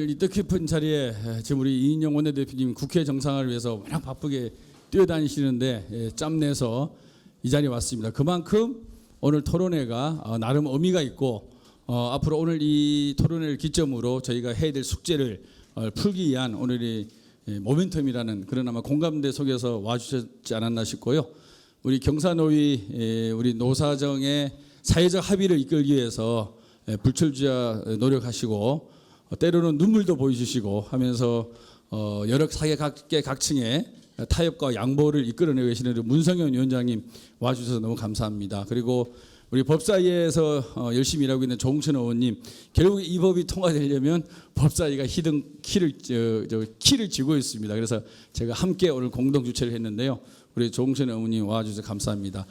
오늘 이 뜻깊은 자리에 지금 우리 이인영 원내대표님 국회 정상화를 위해서 워낙 바쁘게 뛰어다니시는데 짬내서 이 자리에 왔습니다. 그만큼 오늘 토론회가 나름 의미가 있고 앞으로 오늘 이 토론회를 기점으로 저희가 해야 될 숙제를 풀기 위한 오늘이 모멘텀이라는 그런 아마 공감대 속에서 와주셨지 않았나 싶고요. 우리 경사노위 우리 노사정의 사회적 합의를 이끌기 위해서 불철주야 노력하시고 때로는 눈물도 보여주시고 하면서 여러 사회 각계각층의 타협과 양보를 이끌어내고 계시는 문성현 위원장님 와주셔서 너무 감사합니다. 그리고 우리 법사위에서 열심히 일하고 있는 조홍천 의원님, 결국 이 법이 통과되려면 법사위가 키를 쥐고 있습니다. 그래서 제가 함께 오늘 공동 주최를 했는데요. 우리 조홍천 의원님 와주셔서 감사합니다.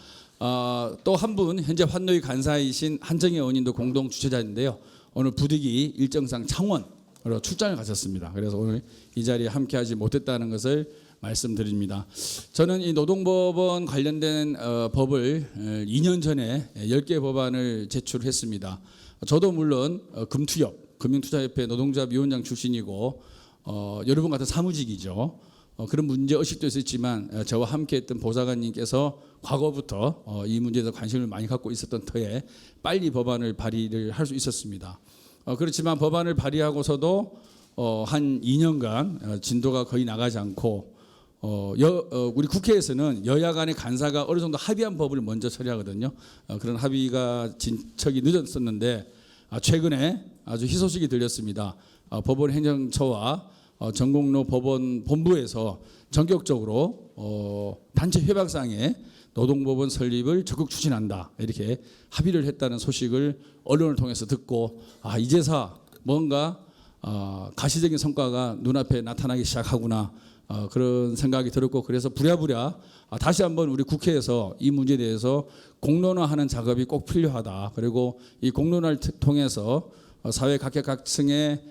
또 한 분 현재 환노위 간사이신 한정희 의원님도 공동 주최자인데요. 오늘 부득이 일정상 창원으로 출장을 가셨습니다. 그래서 오늘 이 자리에 함께하지 못했다는 것을 말씀드립니다. 저는 이 노동법원 관련된 법을 2년 전에 10개 법안을 제출했습니다. 저도 물론 금투협, 금융투자협회 노동조합위원장 출신이고 여러분 같은 사무직이죠. 그런 문제의식도 있었지만 저와 함께했던 보좌관님께서 과거부터 이 문제에 대해서 관심을 많이 갖고 있었던 터에 빨리 법안을 발의를 할 수 있었습니다. 그렇지만 법안을 발의하고서도 한 2년간 진도가 거의 나가지 않고 우리 국회에서는 여야 간의 간사가 어느 정도 합의한 법을 먼저 처리하거든요. 그런 합의가 진척이 늦었었는데 최근에 아주 희소식이 들렸습니다. 법원 행정처와 전공로 법원 본부에서 전격적으로 단체 협약상에 노동법원 설립을 적극 추진한다 이렇게 합의를 했다는 소식을 언론을 통해서 듣고 이제서 뭔가 가시적인 성과가 눈앞에 나타나기 시작하구나 그런 생각이 들었고, 그래서 부랴부랴 다시 한번 우리 국회에서 이 문제에 대해서 공론화하는 작업이 꼭 필요하다. 그리고 이 공론화를 통해서 사회 각계각층의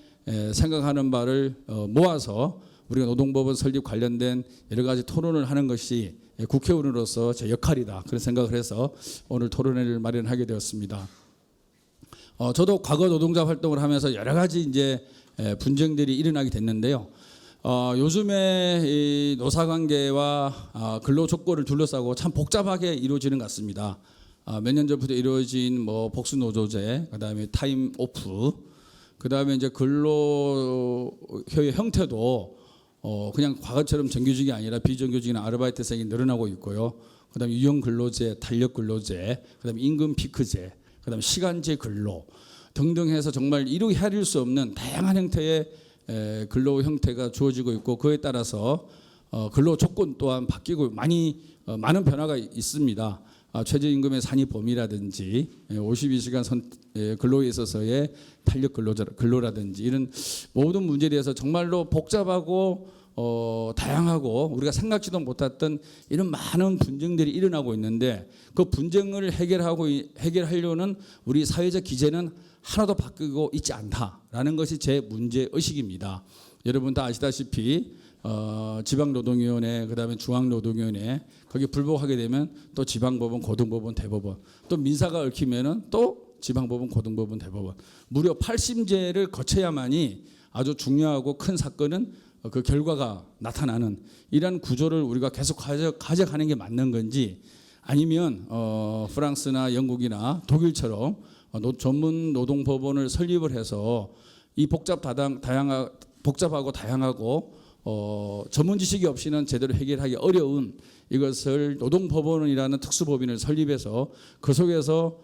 생각하는 바를 모아서 우리가 노동법원 설립 관련된 여러 가지 토론을 하는 것이 국회의원으로서 제 역할이다. 그런 생각을 해서 오늘 토론회를 마련하게 되었습니다. 저도 과거 노동자 활동을 하면서 여러 가지 이제 분쟁들이 일어나게 됐는데요. 요즘에 이 노사관계와 근로조건을 둘러싸고 참 복잡하게 이루어지는 것 같습니다. 몇 년 전부터 이루어진 복수노조제, 그다음에 타임 오프, 그다음에 이제 근로협의 형태도 그냥 과거처럼 정규직이 아니라 비정규직이나 아르바이트생이 늘어나고 있고요. 그다음에 유형 근로제, 탄력 근로제, 그다음에 임금 피크제, 그다음에 시간제 근로 등등 해서 정말 이루 헤아릴 수 없는 다양한 형태의 근로 형태가 주어지고 있고, 그에 따라서 근로 조건 또한 바뀌고 많은 변화가 있습니다. 최저임금의 산입 범위라든지 52시간 근로에 있어서의 탄력 근로라든지 이런 모든 문제에 대해서 정말로 복잡하고 다양하고 우리가 생각지도 못했던 이런 많은 분쟁들이 일어나고 있는데, 그 분쟁을 해결하려는 우리 사회적 기제는 하나도 바뀌고 있지 않다라는 것이 제 문제의식입니다. 여러분 다 아시다시피 지방노동위원회, 그다음에 중앙노동위원회, 거기 불복하게 되면 또 지방법원, 고등법원, 대법원, 또 민사가 얽히면은 또 지방법원, 고등법원, 대법원, 무려 8심제를 거쳐야만이 아주 중요하고 큰 사건은 그 결과가 나타나는 이러한 구조를 우리가 계속 가져가는 게 맞는 건지, 아니면 프랑스나 영국이나 독일처럼 전문 노동법원을 설립을 해서 이 복잡하고 다양하고 전문 지식이 없이는 제대로 해결하기 어려운 이것을 노동법원이라는 특수법인을 설립해서 그 속에서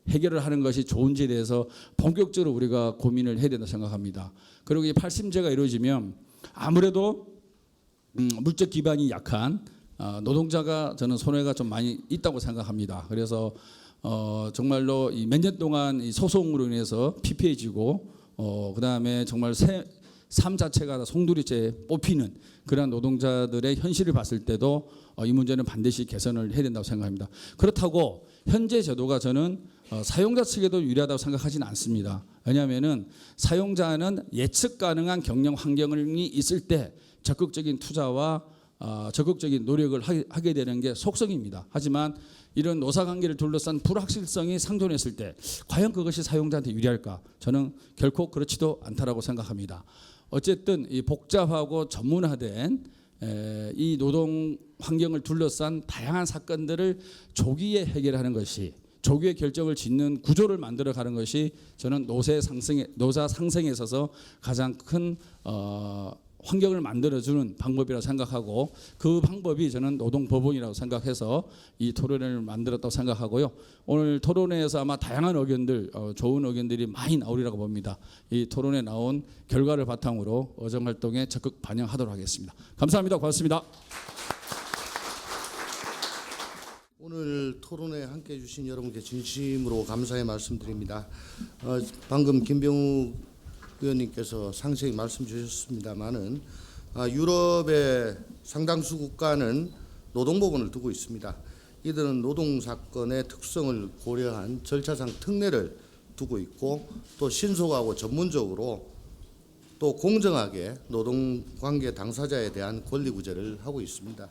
해결을 하는 것이 좋은지에 대해서 본격적으로 우리가 고민을 해야 된다고 생각합니다. 그리고 이 8심제가 이루어지면 아무래도 물적 기반이 약한 노동자가 저는 손해가 좀 많이 있다고 생각합니다. 그래서 정말로 이 몇 년 동안 이 소송으로 인해서 피폐해지고 그다음에 정말 삶 자체가 송두리째 뽑히는 그러한 노동자들의 현실을 봤을 때도 이 문제는 반드시 개선을 해야 된다고 생각합니다. 그렇다고 현재 제도가 저는 사용자 측에도 유리하다고 생각하지는 않습니다. 왜냐하면은 사용자는 예측 가능한 경영 환경이 있을 때 적극적인 투자와 적극적인 노력을 하게 되는 게 속성입니다. 하지만 이런 노사관계를 둘러싼 불확실성이 상존했을 때 과연 그것이 사용자한테 유리할까? 저는 결코 그렇지도 않다라고 생각합니다. 어쨌든 이 복잡하고 전문화된 이 노동 환경을 둘러싼 다양한 사건들을 조기에 해결하는 것이, 조기에 결정을 짓는 구조를 만들어가는 것이 저는 노사 상생에 있어서 가장 큰 환경을 만들어주는 방법이라고 생각하고, 그 방법이 저는 노동법원이라고 생각해서 이 토론회를 만들었다고 생각하고요. 오늘 토론회에서 아마 다양한 의견들, 좋은 의견들이 많이 나오리라고 봅니다. 이 토론회 나온 결과를 바탕으로 의정활동에 적극 반영하도록 하겠습니다. 감사합니다. 고맙습니다. 오늘 토론회 함께해 주신 여러분께 진심으로 감사의 말씀드립니다. 방금 김병욱 의원님께서 상세히 말씀 주셨습니다마는 유럽의 상당수 국가는 노동법원을 두고 있습니다. 이들은 노동사건의 특성을 고려한 절차상 특례를 두고 있고, 또 신속하고 전문적으로 또 공정하게 노동관계 당사자에 대한 권리구제를 하고 있습니다.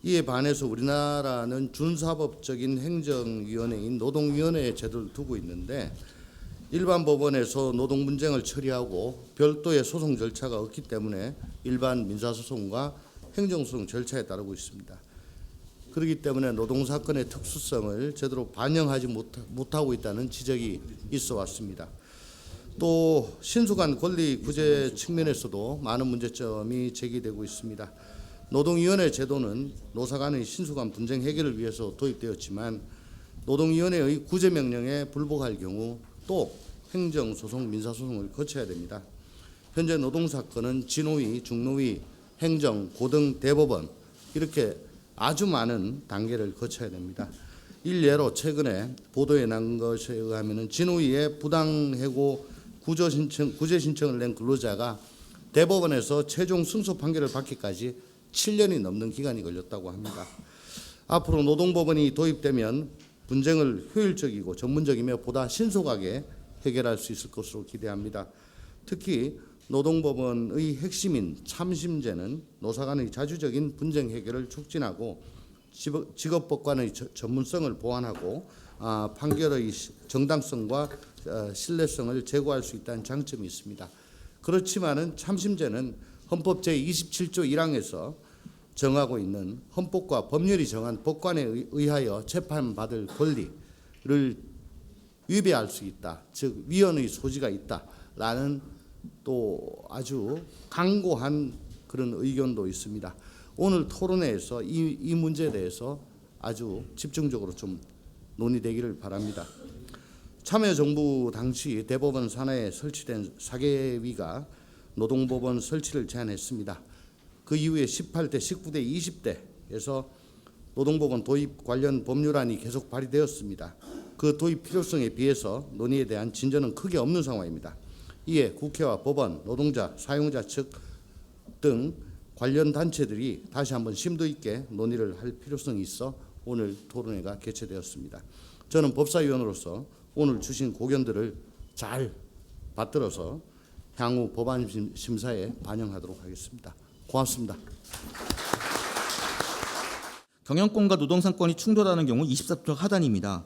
이에 반해서 우리나라는 준사법적인 행정위원회인 노동위원회 제도를 두고 있는데, 일반 법원에서 노동 분쟁을 처리하고 별도의 소송 절차가 없기 때문에 일반 민사소송과 행정소송 절차에 따르고 있습니다. 그렇기 때문에 노동사건의 특수성을 제대로 반영하지 못하고 있다는 지적이 있어 왔습니다. 또 신속한 권리 구제 측면에서도 많은 문제점이 제기되고 있습니다. 노동위원회 제도는 노사 간의 신속한 분쟁 해결을 위해서 도입되었지만, 노동위원회의 구제 명령에 불복할 경우 또 행정소송, 민사소송을 거쳐야 됩니다. 현재 노동사건은 진호위, 중노위, 행정, 고등, 대법원 이렇게 아주 많은 단계를 거쳐야 됩니다. 일례로 최근에 보도에 난 것에 의하면 진호위에 부당해고 구제 신청을 낸 근로자가 대법원에서 최종 승소 판결을 받기까지 7년이 넘는 기간이 걸렸다고 합니다. 앞으로 노동법원이 도입되면 분쟁을 효율적이고 전문적이며 보다 신속하게 해결할 수 있을 것으로 기대합니다. 특히 노동법원의 핵심인 참심제는 노사 간의 자주적인 분쟁 해결을 촉진하고 직업법관의 전문성을 보완하고 판결의 정당성과 신뢰성을 제고할 수 있다는 장점이 있습니다. 그렇지만은 참심제는 헌법 제27조 1항에서 정하고 있는 헌법과 법률이 정한 법관에 의하여 재판받을 권리를 위배할 수 있다, 즉 위헌의 소지가 있다라는 또 아주 강고한 그런 의견도 있습니다. 오늘 토론회에서 이 문제에 대해서 아주 집중적으로 좀 논의되기를 바랍니다. 참여정부 당시 대법원 산하에 설치된 사개위가 노동법원 설치를 제안했습니다. 그 이후에 18대, 19대, 20대에서 노동법원 도입 관련 법률안이 계속 발의되었습니다. 그 도입 필요성에 비해서 논의에 대한 진전은 크게 없는 상황입니다. 이에 국회와 법원, 노동자, 사용자 측 등 관련 단체들이 다시 한번 심도 있게 논의를 할 필요성이 있어 오늘 토론회가 개최되었습니다. 저는 법사위원으로서 오늘 주신 고견들을 잘 받들어서 향후 법안 심사에 반영하도록 하겠습니다. 고맙습니다. 경영권과 노동상권이 충돌하는 경우 24조 하단입니다.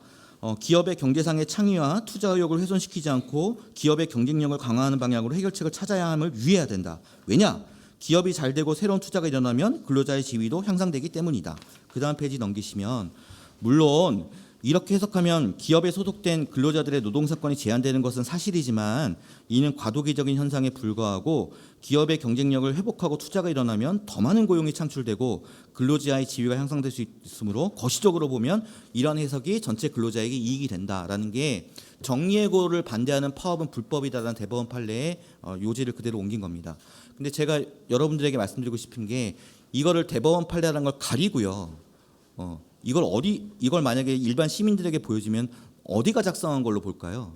기업의 경제상의 창의와 투자 의욕을 훼손시키지 않고 기업의 경쟁력을 강화하는 방향으로 해결책을 찾아야 함을 유의해야 된다. 왜냐? 기업이 잘 되고 새로운 투자가 일어나면 근로자의 지위도 향상되기 때문이다. 그 다음 페이지 넘기시면, 물론 이렇게 해석하면 기업에 소속된 근로자들의 노동사건이 제한되는 것은 사실이지만 이는 과도기적인 현상에 불과하고 기업의 경쟁력을 회복하고 투자가 일어나면 더 많은 고용이 창출되고 근로자의 지위가 향상될 수 있으므로 거시적으로 보면 이런 해석이 전체 근로자에게 이익이 된다라는 게, 정리해고를 반대하는 파업은 불법이다라는 대법원 판례의 요지를 그대로 옮긴 겁니다. 근데 제가 여러분들에게 말씀드리고 싶은 게, 이거를 대법원 판례라는 걸 가리고요. 이걸 만약에 일반 시민들에게 보여주면 어디가 작성한 걸로 볼까요?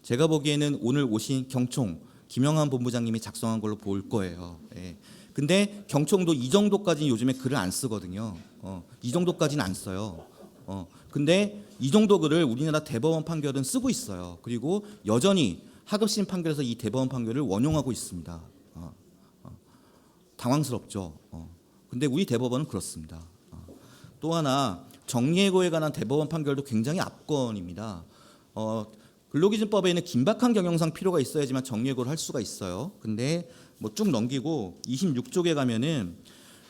제가 보기에는 오늘 오신 경총 김영환 본부장님이 작성한 걸로 볼 거예요. 예. 근데 경총도 이 정도까지는 요즘에 글을 안 쓰거든요. 이 정도까지는 안 써요. 근데 이 정도 글을 우리나라 대법원 판결은 쓰고 있어요. 그리고 여전히 하급심 판결에서 이 대법원 판결을 원용하고 있습니다. 당황스럽죠. 근데 우리 대법원은 그렇습니다. 또 하나 정리해고에 관한 대법원 판결도 굉장히 압권입니다. 근로기준법에는 긴박한 경영상 필요가 있어야지만 정리해고를 할 수가 있어요. 근데 뭐 쭉 넘기고 26쪽에 가면은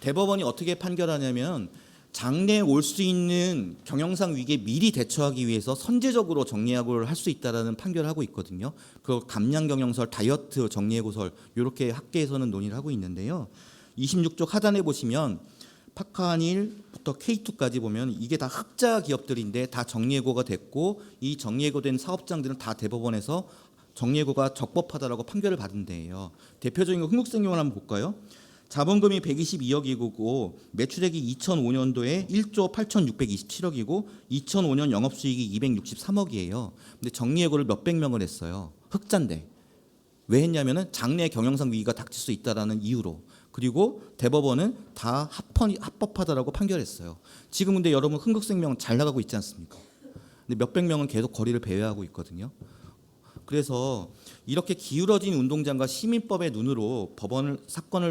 대법원이 어떻게 판결하냐면 장래에 올 수 있는 경영상 위기에 미리 대처하기 위해서 선제적으로 정리해고를 할 수 있다라는 판결을 하고 있거든요. 그 감량 경영설, 다이어트 정리해고설 이렇게 학계에서는 논의를 하고 있는데요. 26쪽 하단에 보시면 파카한일부터 K2까지 보면 이게 다 흑자 기업들인데 다 정리해고가 됐고 이 정리해고된 사업장들은 다 대법원에서 정리해고가 적법하다라고 판결을 받은 데예요. 대표적인 거 흥국생명을 한번 볼까요? 자본금이 122억이고 매출액이 2005년도에 1조 8,627억이고 2005년 영업수익이 263억이에요. 근데 정리해고를 몇백 명을 했어요. 흑자인데. 왜 했냐면은 장래 경영상 위기가 닥칠 수 있다라는 이유로. 그리고 대법원은 다 합법하다라고 판결했어요. 지금 근데 여러분 흥국생명 잘 나가고 있지 않습니까? 근데 몇백 명은 계속 거리를 배회하고 있거든요. 그래서 이렇게 기울어진 운동장과 시민법의 눈으로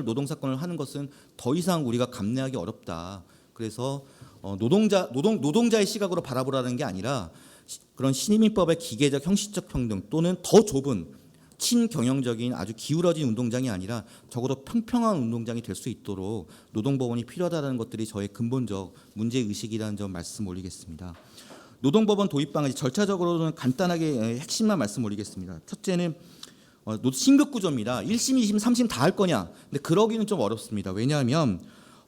노동 사건을 하는 것은 더 이상 우리가 감내하기 어렵다. 그래서 노동자의 시각으로 바라보라는 게 아니라 그런 시민법의 기계적 형식적 평등 또는 더 좁은 친경영적인 아주 기울어진 운동장이 아니라 적어도 평평한 운동장이 될 수 있도록 노동법원이 필요하다는 것들이 저의 근본적 문제의식이라는 점 말씀 올리겠습니다. 노동법원 도입 방안 절차적으로는 간단하게 핵심만 말씀 올리겠습니다. 첫째는 신급 구조입니다. 1심, 2심, 3심 다 할 거냐? 근데 그러기는 좀 어렵습니다. 왜냐하면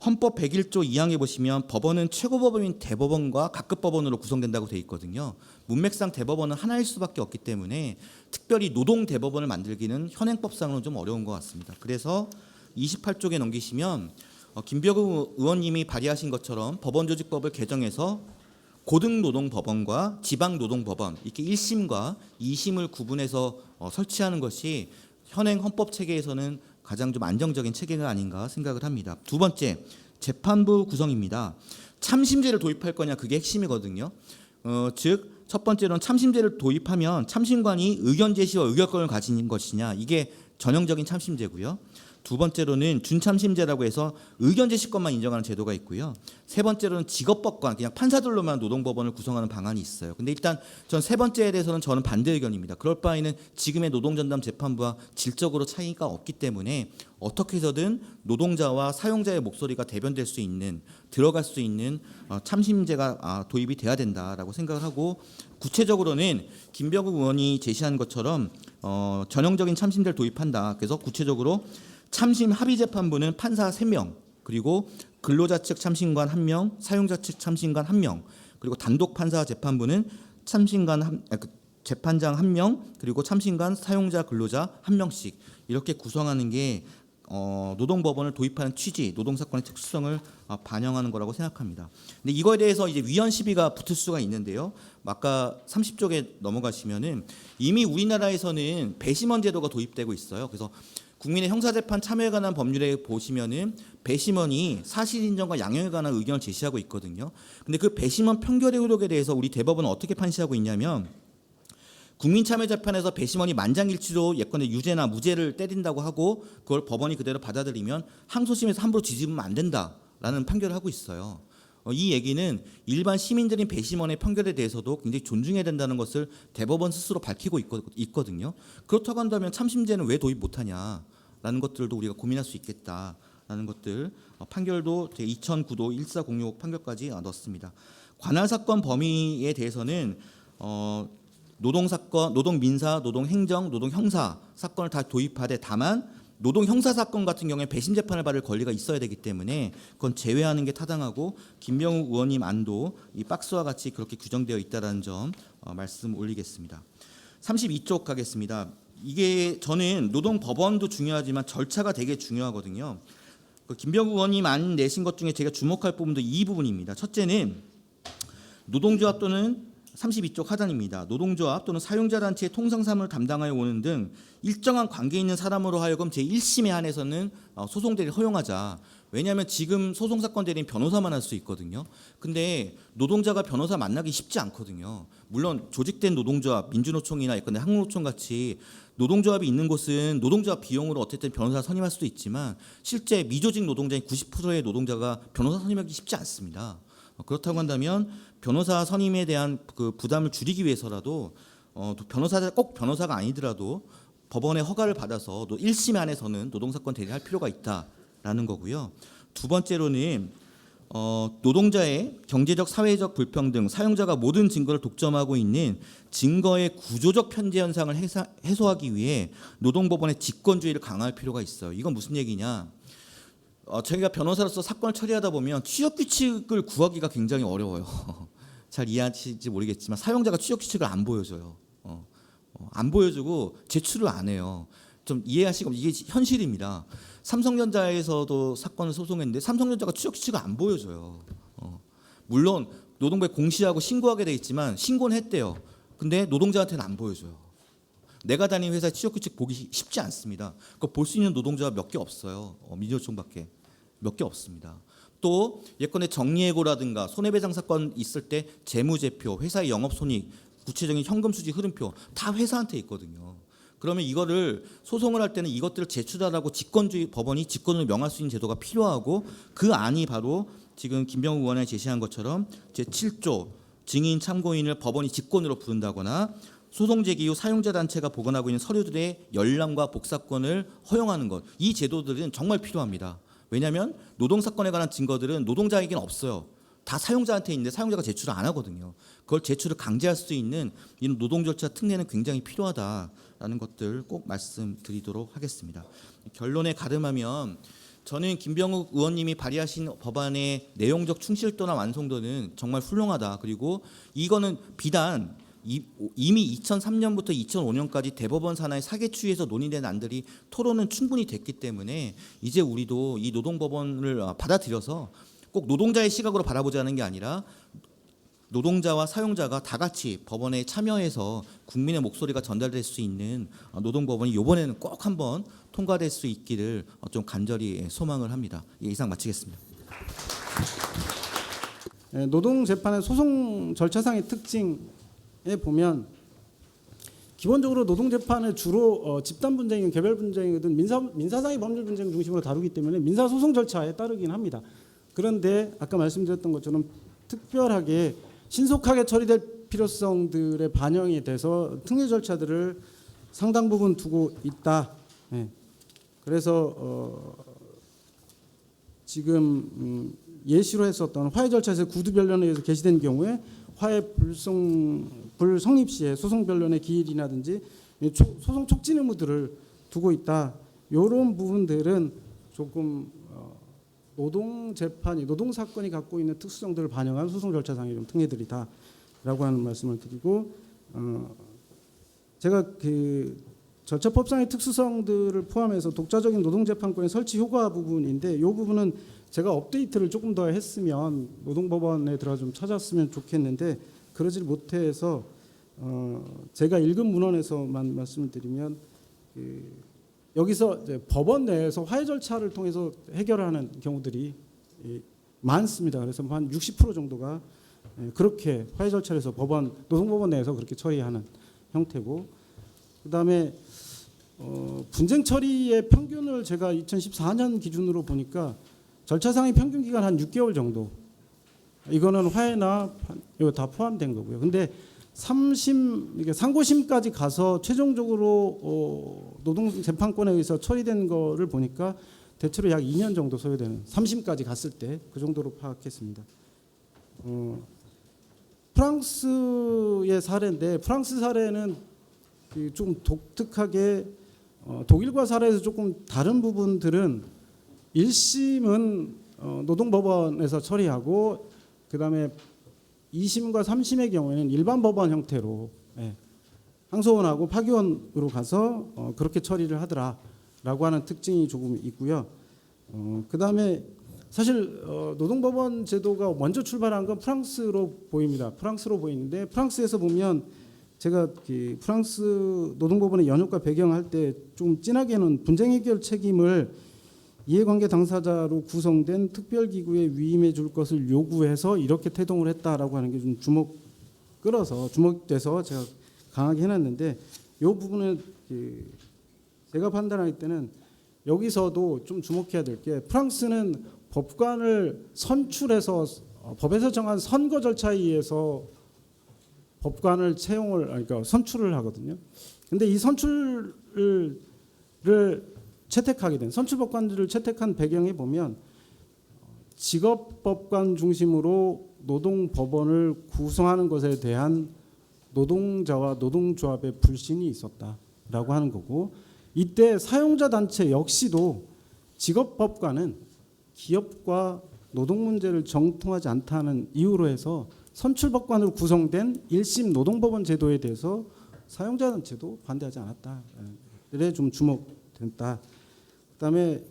헌법 101조 2항에 보시면 법원은 최고법원인 대법원과 각급법원으로 구성된다고 돼 있거든요. 문맥상 대법원은 하나일 수밖에 없기 때문에 특별히 노동 대법원을 만들기는 현행법상으로는 좀 어려운 것 같습니다. 그래서 28쪽에 넘기시면 김병우 의원님이 발의하신 것처럼 법원조직법을 개정해서 고등노동법원과 지방노동법원 이렇게 1심과 2심을 구분해서 설치하는 것이 현행 헌법 체계에서는 가장 좀 안정적인 체계가 아닌가 생각을 합니다. 두 번째, 재판부 구성입니다. 참심제를 도입할 거냐 그게 핵심이거든요. 즉 첫 번째로는 참심제를 도입하면 참심관이 의견 제시와 의결권을 가진 것이냐 이게 전형적인 참심제고요. 두 번째로는 준참심제라고 해서 의견 제시권만 인정하는 제도가 있고요. 세 번째로는 직업법관 그냥 판사들로만 노동법원을 구성하는 방안이 있어요. 근데 일단 전 세 번째에 대해서는 저는 반대 의견입니다. 그럴 바에는 지금의 노동전담 재판부와 질적으로 차이가 없기 때문에 어떻게 해서든 노동자와 사용자의 목소리가 대변될 수 있는 들어갈 수 있는 참심제가 도입이 돼야 된다라고 생각을 하고 구체적으로는 김병우 의원이 제시한 것처럼 전형적인 참심제를 도입한다. 그래서 구체적으로 참심 합의재판부는 판사 3명, 그리고 근로자 측 참심관 1명, 사용자 측 참심관 1명, 그리고 단독 판사 재판부는 재판장 1명, 그리고 참심관 사용자 근로자 1명씩 이렇게 구성하는 게 노동법원을 도입하는 취지, 노동사건의 특수성을 반영하는 거라고 생각합니다. 근데 이거에 대해서 이제 위헌 시비가 붙을 수가 있는데요. 아까 30쪽에 넘어가시면은 이미 우리나라에서는 배심원 제도가 도입되고 있어요. 그래서 국민의 형사재판 참여에 관한 법률에 보시면은 배심원이 사실 인정과 양형에 관한 의견을 제시하고 있거든요. 근데 그 배심원 판결의 효력에 대해서 우리 대법원은 어떻게 판시하고 있냐면 국민참여재판에서 배심원이 만장일치로 예컨대 유죄나 무죄를 때린다고 하고 그걸 법원이 그대로 받아들이면 항소심에서 함부로 뒤집으면 안 된다라는 판결을 하고 있어요. 이 얘기는 일반 시민들인 배심원의 판결에 대해서도 굉장히 존중해야 된다는 것을 대법원 스스로 밝히고 있거든요. 그렇다고 한다면 참심제는 왜 도입 못하냐라는 것들도 우리가 고민할 수 있겠다라는 것들 판결도 2009도 1406 판결까지 넣었습니다. 관할 사건 범위에 대해서는 노동사건, 노동민사, 노동행정, 노동형사 사건을 다 도입하되 다만 노동형사 사건 같은 경우에 배심 재판을 받을 권리가 있어야 되기 때문에 그건 제외하는 게 타당하고 김병우 의원님 안도 이 박스와 같이 그렇게 규정되어 있다는 점 말씀 올리겠습니다. 32쪽 가겠습니다. 이게 저는 노동법원도 중요하지만 절차가 되게 중요하거든요. 김병우 의원님 안 내신 것 중에 제가 주목할 부분도 이 부분입니다. 첫째는 노동조합 또는 32쪽 하단입니다. 노동조합 또는 사용자단체의 통상사무를 담당하여 오는 등 일정한 관계 있는 사람으로 하여금 제1심에 한해서는 소송 대리를 허용하자. 왜냐하면 지금 소송 사건 대리는 변호사만 할 수 있거든요. 근데 노동자가 변호사 만나기 쉽지 않거든요. 물론 조직된 노동조합, 민주노총이나 예컨대 한국노총 같이 노동조합이 있는 곳은 노동조합 비용으로 어쨌든 변호사 선임할 수도 있지만 실제 미조직 노동자인 90%의 노동자가 변호사 선임하기 쉽지 않습니다. 그렇다고 한다면 변호사 선임에 대한 그 부담을 줄이기 위해서라도 변호사가 꼭 변호사가 아니더라도 법원의 허가를 받아서 1심 안에서는 노동사건 대리할 필요가 있다라는 거고요. 두 번째로는 노동자의 경제적, 사회적 불평등, 사용자가 모든 증거를 독점하고 있는 증거의 구조적 편제 현상을 해소하기 위해 노동법원의 직권주의를 강화할 필요가 있어요. 이건 무슨 얘기냐? 저희가 변호사로서 사건을 처리하다 보면 취업 규칙을 구하기가 굉장히 어려워요. 잘 이해하실지 모르겠지만 사용자가 취업 규칙을 안 보여줘요. 안 보여주고 제출을 안 해요. 좀 이해하시고 이게 현실입니다. 삼성전자에서도 사건을 소송했는데 삼성전자가 취업 규칙을 안 보여줘요. 물론 노동부에 공시하고 신고하게 돼 있지만 신고는 했대요. 근데 노동자한테는 안 보여줘요. 내가 다니는 회사의 취업 규칙 보기 쉽지 않습니다. 그거 볼 수 있는 노동자가 몇 개 없어요. 민주노총밖에 몇 개 없습니다. 또 예컨대 정리해고라든가 손해배상 사건 있을 때 재무제표, 회사의 영업손익, 구체적인 현금 수지 흐름표 다 회사한테 있거든요. 그러면 이거를 소송을 할 때는 이것들을 제출하라고 직권주의 법원이 직권을 명할 수 있는 제도가 필요하고 그 안이 바로 지금 김병욱 의원이 제시한 것처럼 제7조 증인 참고인을 법원이 직권으로 부른다거나 소송 제기 후 사용자 단체가 보관하고 있는 서류들의 열람과 복사권을 허용하는 것. 이 제도들은 정말 필요합니다. 왜냐하면 노동사건에 관한 증거들은 노동자에게는 없어요. 다 사용자한테 있는데 사용자가 제출을 안 하거든요. 그걸 제출을 강제할 수 있는 이런 노동 절차 특례는 굉장히 필요하다라는 것들 꼭 말씀드리도록 하겠습니다. 결론에 가름하면 저는 김병욱 의원님이 발의하신 법안의 내용적 충실도나 완성도는 정말 훌륭하다. 그리고 이거는 비단 이미 2003년부터 2005년까지 대법원 산하의 사개추위에서 논의된 안들이 토론은 충분히 됐기 때문에 이제 우리도 이 노동법원을 받아들여서 꼭 노동자의 시각으로 바라보자는 게 아니라 노동자와 사용자가 다 같이 법원에 참여해서 국민의 목소리가 전달될 수 있는 노동법원이 이번에는 꼭 한번 통과될 수 있기를 좀 간절히 소망을 합니다. 이상 마치겠습니다. 노동재판의 소송 절차상의 특징에 보면 기본적으로 노동재판을 주로 집단 분쟁이든 개별 분쟁이든 민사상의 법률 분쟁 중심으로 다루기 때문에 민사소송 절차에 따르긴 합니다. 그런데 아까 말씀드렸던 것처럼 특별하게 신속하게 처리될 필요성들의 반영이 돼서 특례 절차들을 상당 부분 두고 있다. 그래서 지금 예시로 했었던 화해 절차에서 구두 변론에 의해서 개시된 경우에 화해 불성립 시에 소송 변론의 기일이라든지 소송 촉진 의무들을 두고 있다. 이런 부분들은 조금 노동 사건이 갖고 있는 특수성들을 반영한 소송 절차상의 좀 특례들이다라고 하는 말씀을 드리고 제가 그 절차법상의 특수성들을 포함해서 독자적인 노동재판권의 설치 효과 부분인데 이 부분은 제가 업데이트를 조금 더 했으면 노동법원에 들어가 좀 찾았으면 좋겠는데 그러질 못해서 제가 읽은 문헌에서만 말씀을 드리면 여기서 이제 법원 내에서 화해 절차를 통해서 해결하는 경우들이 많습니다. 그래서 한 60% 정도가 그렇게 화해 절차에서 노동법원 내에서 그렇게 처리하는 형태고, 그다음에 분쟁 처리의 평균을 제가 2014년 기준으로 보니까 절차상의 평균 기간 한 6개월 정도. 이거는 화해나 이거 다 포함된 거고요. 근데 3심, 이게 상고심까지 가서 최종적으로 노동재판권에 의해서 처리된 거를 보니까 대체로 약 2년 정도 소요되는 3심까지 갔을 때 그 정도로 파악했습니다. 프랑스의 사례인데 프랑스 사례는 좀 독특하게 독일과 사례에서 조금 다른 부분들은 1심은 노동법원에서 처리하고 그다음에 2심과 3심의 경우에는 일반 법원 형태로 항소원하고 파기원으로 가서 그렇게 처리를 하더라라고 하는 특징이 조금 있고요. 그다음에 사실 노동법원 제도가 먼저 출발한 건 프랑스로 보입니다. 프랑스로 보이는데 프랑스에서 보면 제가 프랑스 노동법원의 연육과 배경할 때 좀 진하게는 분쟁 해결 책임을 이해관계 당사자로 구성된 특별기구에 위임해 줄 것을 요구해서 이렇게 태동을 했다라고 하는 게 좀 주목돼서 제가 강하게 해놨는데 이 부분은 제가 판단할 때는 여기서도 좀 주목해야 될 게 프랑스는 법관을 선출해서 법에서 정한 선거 절차에 의해서 법관을 그러니까 선출을 하거든요. 근데 이 선출을 채택하게 된 선출법관들을 채택한 배경에 보면 직업법관 중심으로 노동법원을 구성하는 것에 대한 노동자와 노동조합의 불신이 있었다라고 하는 거고, 이때 사용자 단체 역시도 직업법관은 기업과 노동 문제를 정통하지 않다는 이유로 해서 선출법관으로 구성된 1심 노동법원 제도에 대해서 사용자 단체도 반대하지 않았다. 에 좀 주목된다. 그다음에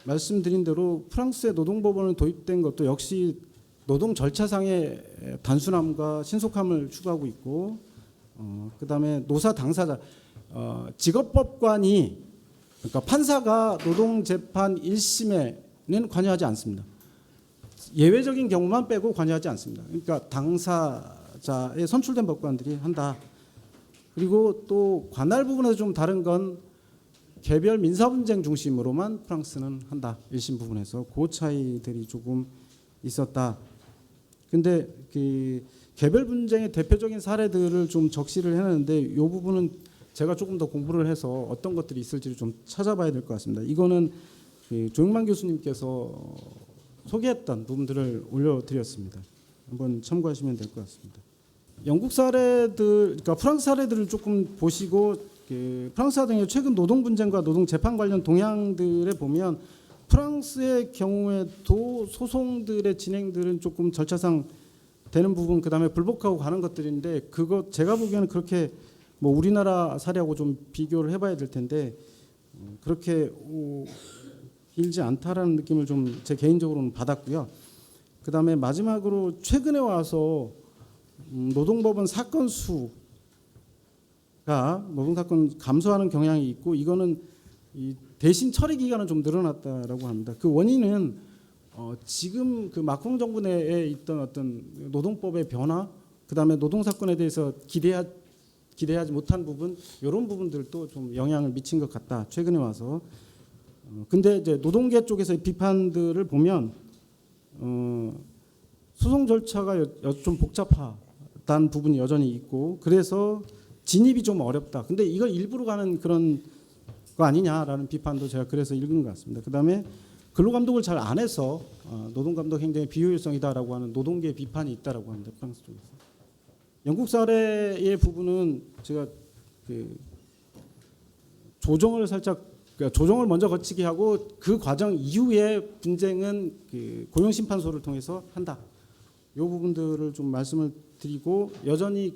말씀드린 대로 프랑스의 노동법원을 도입된 것도 역시 노동 절차상의 단순함과 신속함을 추구하고 있고, 그다음에 노사 당사자 직업법관이 그러니까 판사가 노동재판 1심에는 관여하지 않습니다. 예외적인 경우만 빼고 관여하지 않습니다. 그러니까 당사자의 선출된 법관들이 한다. 그리고 또 관할 부분에서 좀 다른 건 개별 민사 분쟁 중심으로만 프랑스는 한다. 1심 부분에서 그 차이들이 조금 있었다. 근데 개별 분쟁의 대표적인 사례들을 좀 적시를 해놨는데 이 부분은 제가 조금 더 공부를 해서 어떤 것들이 있을지를 좀 찾아봐야 될 것 같습니다. 이거는 조영만 교수님께서 소개했던 부분들을 올려드렸습니다. 한번 참고하시면 될 것 같습니다. 영국 사례들, 그러니까 프랑스 사례들을 조금 보시고 프랑스 등의 최근 노동 분쟁과 노동 재판 관련 동향들에 보면 프랑스의 경우에도 소송들의 진행들은 조금 절차상 되는 부분, 그다음에 불복하고 가는 것들인데 그거 제가 보기에는 그렇게 뭐 우리나라 사례하고 좀 비교를 해봐야 될 텐데 그렇게 길지 않다라는 느낌을 좀 제 개인적으로는 받았고요. 그다음에 마지막으로 최근에 와서 노동법원 사건 수가 노동사건 감소하는 경향이 있고, 이거는 대신 처리 기간은 좀 늘어났다라고 합니다. 그 원인은 지금 그 마크롱 정부 내에 있던 어떤 노동법의 변화, 그다음에 노동사건에 대해서 기대하지 못한 부분, 이런 부분들도 좀 영향을 미친 것 같다. 최근에 와서. 근데 이제 노동계 쪽에서의 비판들을 보면 소송 절차가 좀 복잡하다는 부분이 여전히 있고, 그래서 진입이 좀 어렵다. 근데 이걸 일부러 가는 그런 거 아니냐라는 비판도 제가 그래서 읽은 것 같습니다. 그다음에 근로감독을 잘 안 해서 노동감독 행정의 비효율성이다라고 하는 노동계 비판이 있다라고 합니다. 프랑스 쪽에서. 영국 사례의 부분은 제가 조정을 먼저 거치게 하고 그 과정 이후에 분쟁은 고용심판소를 통해서 한다. 이 부분들을 좀 말씀을 드리고, 여전히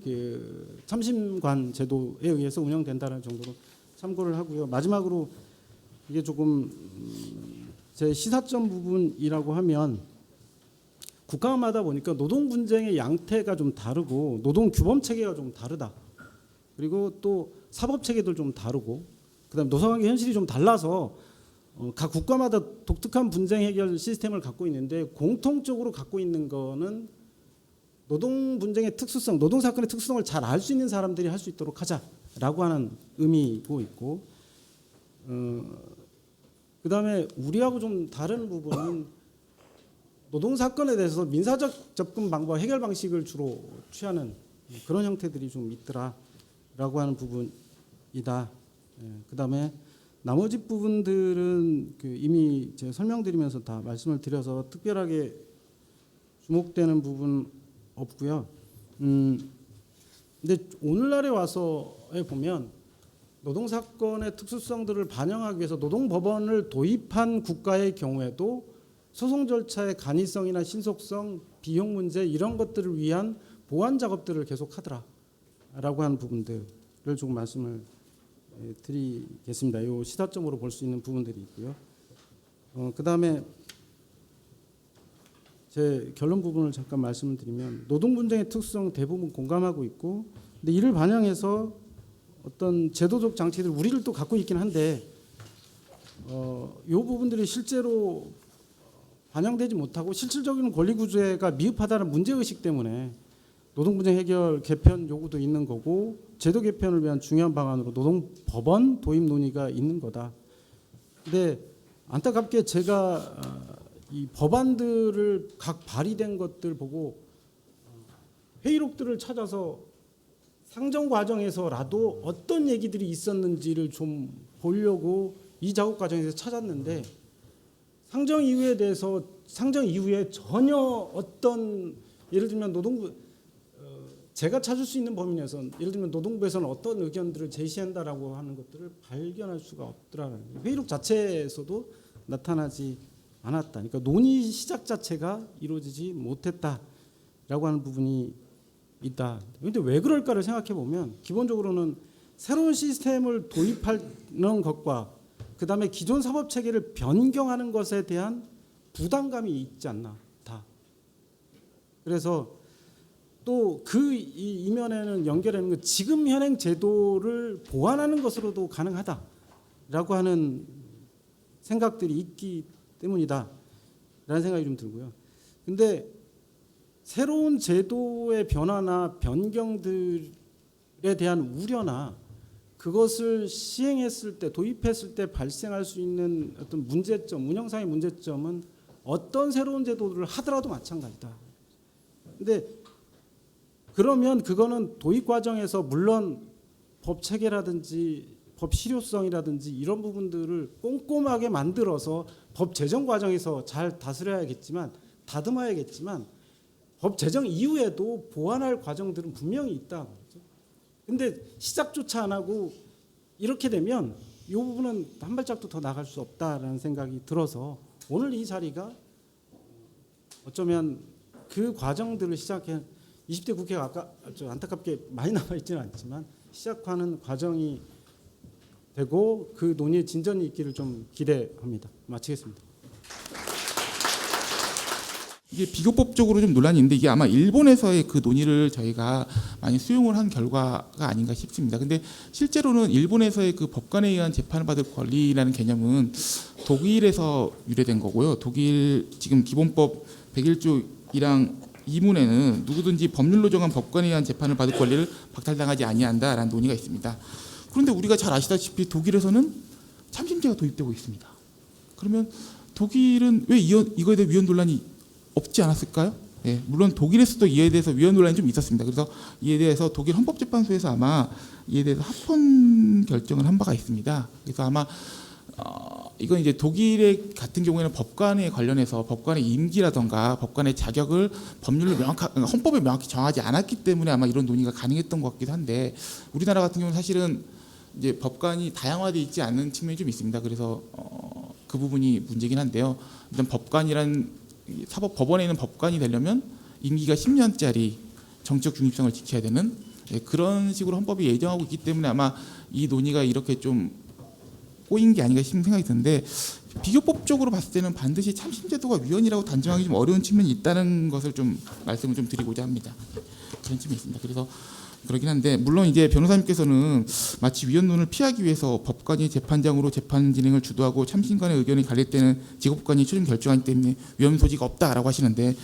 참심관 제도에 의해서 운영된다는 정도로 참고를 하고요. 마지막으로 이게 조금 제 시사점 부분이라고 하면, 국가마다 보니까 노동 분쟁의 양태가 좀 다르고 노동 규범 체계가 좀 다르다. 그리고 또 사법 체계도 좀 다르고, 그다음에 노사관계 현실이 좀 달라서 각 국가마다 독특한 분쟁 해결 시스템을 갖고 있는데, 공통적으로 갖고 있는 거는 노동 분쟁의 특수성, 노동 사건의 특수성을 잘 알 수 있는 사람들이 할 수 있도록 하자라고 하는 의미고 있고, 그다음에 우리하고 좀 다른 부분은 노동 사건에 대해서 민사적 접근 방법, 해결 방식을 주로 취하는 그런 형태들이 좀 있더라라고 하는 부분이다. 그다음에 나머지 부분들은 이미 제가 설명드리면서 다 말씀을 드려서 특별하게 주목되는 부분 없고요. 근데 오늘날에 와서에 보면 노동 사건의 특수성들을 반영하기 위해서 노동법원을 도입한 국가의 경우에도 소송 절차의 간이성이나 신속성, 비용 문제 이런 것들을 위한 보완 작업들을 계속 하더라라고 하는 부분들을 조금 말씀을 드리겠습니다. 이 시사점으로 볼 수 있는 부분들이 있고요. 그다음에 제 결론 부분을 잠깐 말씀을 드리면, 노동 분쟁의 특수성 대부분 공감하고 있고, 근데 이를 반영해서 어떤 제도적 장치들 우리를 또 갖고 있긴 한데 이 부분들이 실제로 반영되지 못하고 실질적인 권리 구조가 미흡하다는 문제 의식 때문에 노동분쟁 해결 개편 요구도 있는 거고 제도 개편을 위한 중요한 방안으로 노동법원 도입 논의가 있는 거다. 근데 안타깝게 제가 이 법안들을 각 발의된 것들 보고 회의록들을 찾아서 상정 과정에서라도 어떤 얘기들이 있었는지를 좀 보려고 이 작업 과정에서 찾았는데 상정 이후에 전혀 어떤 예를 들면 제가 찾을 수 있는 범위 내에서 예를 들면 노동부에서는 어떤 의견들을 제시한다라고 하는 것들을 발견할 수가 없더라는 거예요. 회의록 자체에서도 나타나지 않았다. 그러니까 논의 시작 자체가 이루어지지 못했다라고 하는 부분이 있다. 그런데 왜 그럴까를 생각해 보면 기본적으로는 새로운 시스템을 도입하는 것과 그다음에 기존 사법 체계를 변경하는 것에 대한 부담감이 있지 않나 다. 그래서 또 그 이면에는 연결하는 건 지금 현행 제도를 보완하는 것으로도 가능하다라고 하는 생각들이 있기 때문이다라는 생각이 좀 들고요. 근데 새로운 제도의 변화나 변경들에 대한 우려나 그것을 시행했을 때 도입했을 때 발생할 수 있는 어떤 문제점, 운영상의 문제점은 어떤 새로운 제도를 하더라도 마찬가지다. 근데 그러면 그거는 도입 과정에서 물론 법 체계라든지 법 실효성이라든지 이런 부분들을 꼼꼼하게 만들어서 법 제정 과정에서 잘 다듬어야겠지만 법 제정 이후에도 보완할 과정들은 분명히 있다. 근데 시작조차 안 하고 이렇게 되면 이 부분은 한 발짝도 더 나갈 수 없다라는 생각이 들어서 오늘 이 자리가 어쩌면 그 과정들을 시작해 20대 국회가 아까 안타깝게 많이 남아 있지는 않지만 시작하는 과정이 되고 그 논의의 진전이 있기를 좀 기대합니다. 마치겠습니다. 이게 비교법적으로 좀 논란이 있는데 이게 아마 일본에서의 그 논의를 저희가 많이 수용을 한 결과가 아닌가 싶습니다. 근데 실제로는 일본에서의 그 법관에 의한 재판을 받을 권리라는 개념은 독일에서 유래된 거고요. 독일 지금 기본법 101조 1항 2문에는 누구든지 법률로 정한 법관에 의한 재판을 받을 권리를 박탈당하지 아니한다라는 논의가 있습니다. 그런데 우리가 잘 아시다시피 독일에서는 참심제가 도입되고 있습니다. 그러면 독일은 왜 이거에 대해 위헌 논란이 없지 않았을까요? 예, 물론 독일에서도 이에 대해서 위헌 논란이 좀 있었습니다. 그래서 이에 대해서 독일 헌법재판소에서 아마 이에 대해서 합헌 결정을 한 바가 있습니다. 그래서 아마 이건 이제 독일의 같은 경우에는 법관에 관련해서 법관의 임기라던가 법관의 자격을 헌법에 명확히 정하지 않았기 때문에 아마 이런 논의가 가능했던 것 같기도 한데 우리나라 같은 경우는 사실은 이제 법관이 다양화되어 있지 않는 측면이 좀 있습니다. 그래서 그 부분이 문제긴 한데요. 일단 법원에 있는 법관이 되려면 임기가 10년짜리 정치적 중립성을 지켜야 되는 그런 식으로 헌법이 예정하고 있기 때문에 아마 이 논의가 이렇게 좀 꼬인 게 아닌가 싶은 생각이 드는데 비교법적으로 봤을 때는 반드시 참심제도가 위헌이라고 단정하기 좀 어려운 측면이 있다는 것을 좀 말씀을 좀 드리고자 합니다. 그런 측면이 있습니다. 그래서 그러긴 한데 물론 이제 변호사님께서는 마치 위헌론을 피하기 위해서 법관이 재판장으로 재판 진행을 주도하고 참심관의 의견이 갈릴 때는 지법관이 최종 결정하기 때문에 위헌 소지가 없다라고 하시는데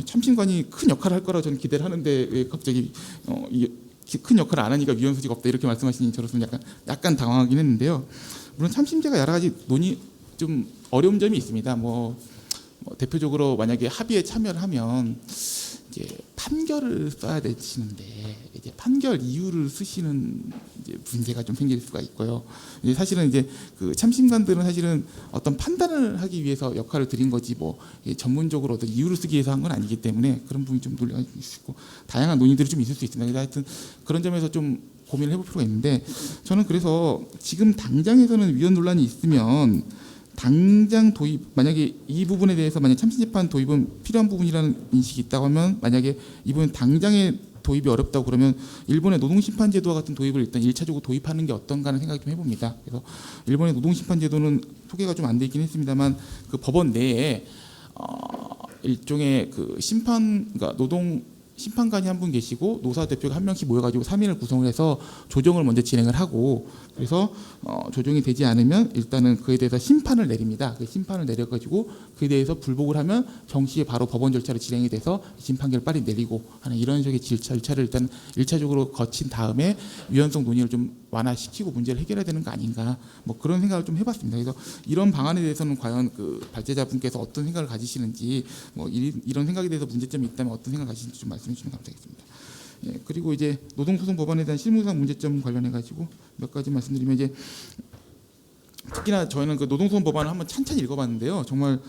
참심관이 큰 역할을 할 거라고 저는 기대를 하는데 왜 갑자기 큰 역할을 안 하니까 위헌 소지가 없다 이렇게 말씀하시니 저로서는 약간 당황하긴 했는데요. 물론 참심제가 여러 가지 논의 좀 어려운 점이 있습니다. 뭐 대표적으로 만약에 합의에 참여를 하면 이제 판결을 써야 되시는데 이제 판결 이유를 쓰시는 이제 문제가 좀 생길 수가 있고요. 이제 사실은 이제 그 참심관들은 사실은 어떤 판단을 하기 위해서 역할을 드린 거지 뭐 전문적으로 어떤 이유를 쓰기 위해서 한 건 아니기 때문에 그런 부분이 좀 논란이 있고 다양한 논의들이 좀 있을 수 있습니다. 그래서 하여튼 그런 점에서 좀 고민을 해볼 필요가 있는데 저는 그래서 지금 당장에서는 위헌 논란이 있으면 당장 도입 만약에 이 부분에 대해서 만약 참심재판 도입은 필요한 부분이라는 인식이 있다고 하면 만약에 이 부분 당장에 도입이 어렵다고 그러면 일본의 노동심판제도와 같은 도입을 일단 1차적으로 도입하는 게 어떤가 하는 생각이 좀 해봅니다. 그래서 일본의 노동심판제도는 소개가 좀 안 돼 있긴 했습니다만 그 법원 내에 일종의 그 심판 그러니까 노동 심판관이 한 분 계시고 노사 대표가 한 명씩 모여가지고 3인을 구성을 해서 조정을 먼저 진행을 하고, 그래서 조정이 되지 않으면 일단은 그에 대해서 심판을 내립니다. 그 심판을 내려가지고 그에 대해서 불복을 하면 정시에 바로 법원 절차로 진행이 돼서 심판결을 빨리 내리고 하는 이런 식의 절차를 일단 1차적으로 거친 다음에 위헌성 논의를 좀 완화시키고 문제를 해결해야 되는 거 아닌가, 뭐 그런 생각을 좀 해봤습니다. 그래서 이런 방안에 대해서는 과연 그 발제자분께서 어떤 생각을 가지시는지, 뭐 이런 생각에 대해서 문제점이 있다면 어떤 생각을 가지시는지 좀 말씀해 주시면 감사하겠습니다. 예, 그리고 이제 노동소송 법안에 대한 실무상 문제점 관련해 가지고 몇 가지 말씀드리면, 이제 특히나 저희는 그 노동소송 법안을 한번 찬찬히 읽어봤는데요. 정말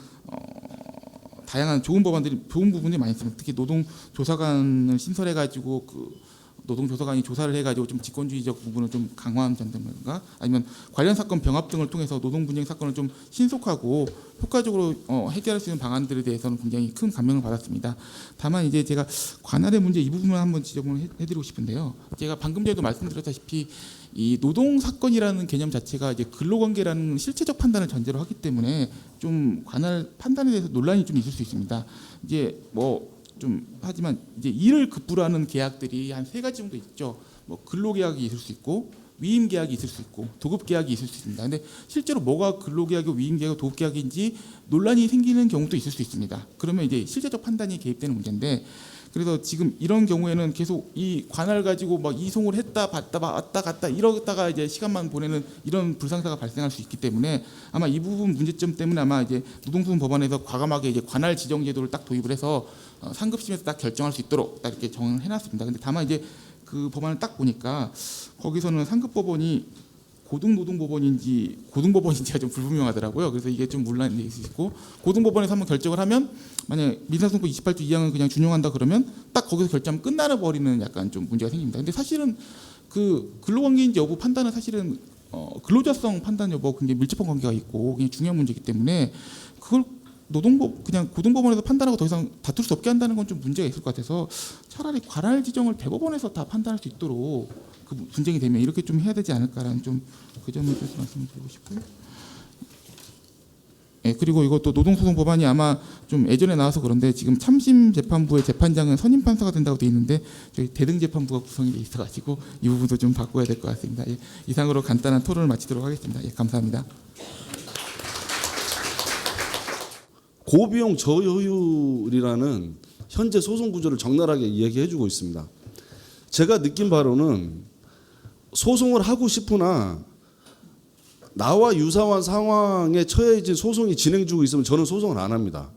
다양한 좋은 부분이 많이 있습니다. 특히 노동조사관을 신설해 가지고 그 노동조사관이 조사를 해가지고 좀 직권주의적 부분을 좀 강화한 점든가, 아니면 관련 사건 병합 등을 통해서 노동분쟁 사건을 좀 신속하고 효과적으로 해결할 수 있는 방안들에 대해서는 굉장히 큰 감명을 받았습니다. 다만 이제 제가 관할의 문제 이 부분을 한번 지적을 해드리고 싶은데요. 제가 방금 전에도 말씀드렸다시피 이 노동 사건이라는 개념 자체가 이제 근로관계라는 실체적 판단을 전제로 하기 때문에 좀 관할 판단에 대해서 논란이 좀 있을 수 있습니다. 이제 하지만 이제 일을 급부로 하는 계약들이 한 3가지 정도 있죠. 뭐 근로계약이 있을 수 있고, 위임계약이 있을 수 있고, 도급계약이 있을 수 있습니다. 근데 실제로 뭐가 근로계약이고 위임계약이고 도급계약인지 논란이 생기는 경우도 있을 수 있습니다. 그러면 이제 실제적 판단이 개입되는 문제인데, 그래서 지금 이런 경우에는 계속 이 관할 가지고 막 이송을 했다 봤다 왔다 갔다 이러다가 이제 시간만 보내는 이런 불상사가 발생할 수 있기 때문에 아마 이 부분 문제점 때문에 아마 이제 노동소송 법안에서 과감하게 이제 관할 지정 제도를 딱 도입을 해서 상급심에서 딱 결정할 수 있도록 딱 이렇게 정을 해놨습니다. 근데 다만 이제 그 법안을 딱 보니까 거기서는 상급법원이 고등법원인지가 좀 불분명하더라고요. 그래서 이게 좀 논란이 있고, 고등법원에서 한번 결정을 하면 만약 민사소송법 28조 2항을 그냥 준용한다 그러면 딱 거기서 결정하면 끝나는 버리는 약간 좀 문제가 생깁니다. 근데 사실은 그 근로관계인지 여부 판단은 사실은 근로자성 판단 여부 굉장히 밀접한 관계가 있고 굉장히 중요한 문제이기 때문에 그걸 그냥 고등법원에서 판단하고 더 이상 다툴 수 없게 한다는 건 좀 문제가 있을 것 같아서 차라리 관할 지정을 대법원에서 다 판단할 수 있도록 그 분쟁이 되면 이렇게 좀 해야 되지 않을까라는 좀 그 점에 대해서 말씀드리고 싶고요. 예, 그리고 이것도 노동소송 법안이 아마 좀 예전에 나와서 그런데 지금 참심재판부의 재판장은 선임 판사가 된다고 돼 있는데 저희 대등재판부가 구성이 돼 있어가지고 이 부분도 좀 바꿔야 될 것 같습니다. 예, 이상으로 간단한 토론을 마치도록 하겠습니다. 예, 감사합니다. 고비용 저효율이라는 현재 소송 구조를 적나라하게 이야기해주고 있습니다. 제가 느낀 바로는 소송을 하고 싶으나 나와 유사한 상황에 처해진 소송이 진행 중에 있으면 저는 소송을 안 합니다.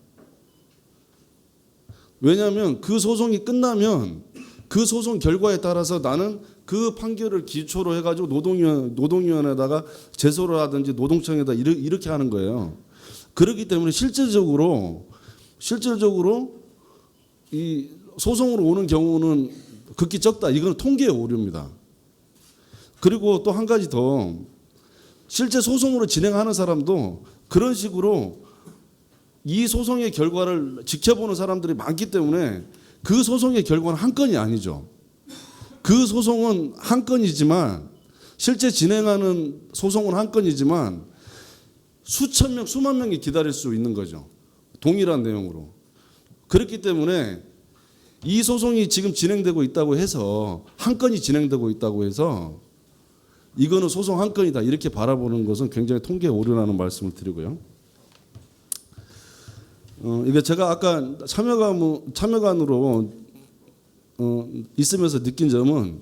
왜냐하면 그 소송이 끝나면 그 소송 결과에 따라서 나는 그 판결을 기초로 해가지고 노동위원회에다가 제소를 하든지 노동청에다 이렇게 하는 거예요. 그렇기 때문에 실질적으로 이 소송으로 오는 경우는 극히 적다. 이건 통계의 오류입니다. 그리고 또 한 가지 더, 실제 소송으로 진행하는 사람도 그런 식으로 이 소송의 결과를 지켜보는 사람들이 많기 때문에 그 소송의 결과는 한 건이 아니죠. 그 소송은 한 건이지만 실제 진행하는 소송은 한 건이지만 수천 명, 수만 명이 기다릴 수 있는 거죠. 동일한 내용으로. 그렇기 때문에 이 소송이 지금 진행되고 있다고 해서 한 건이 진행되고 있다고 해서 이거는 소송 한 건이다 이렇게 바라보는 것은 굉장히 통계에 오류라는 말씀을 드리고요. 이게 제가 아까 참여관으로 있으면서 느낀 점은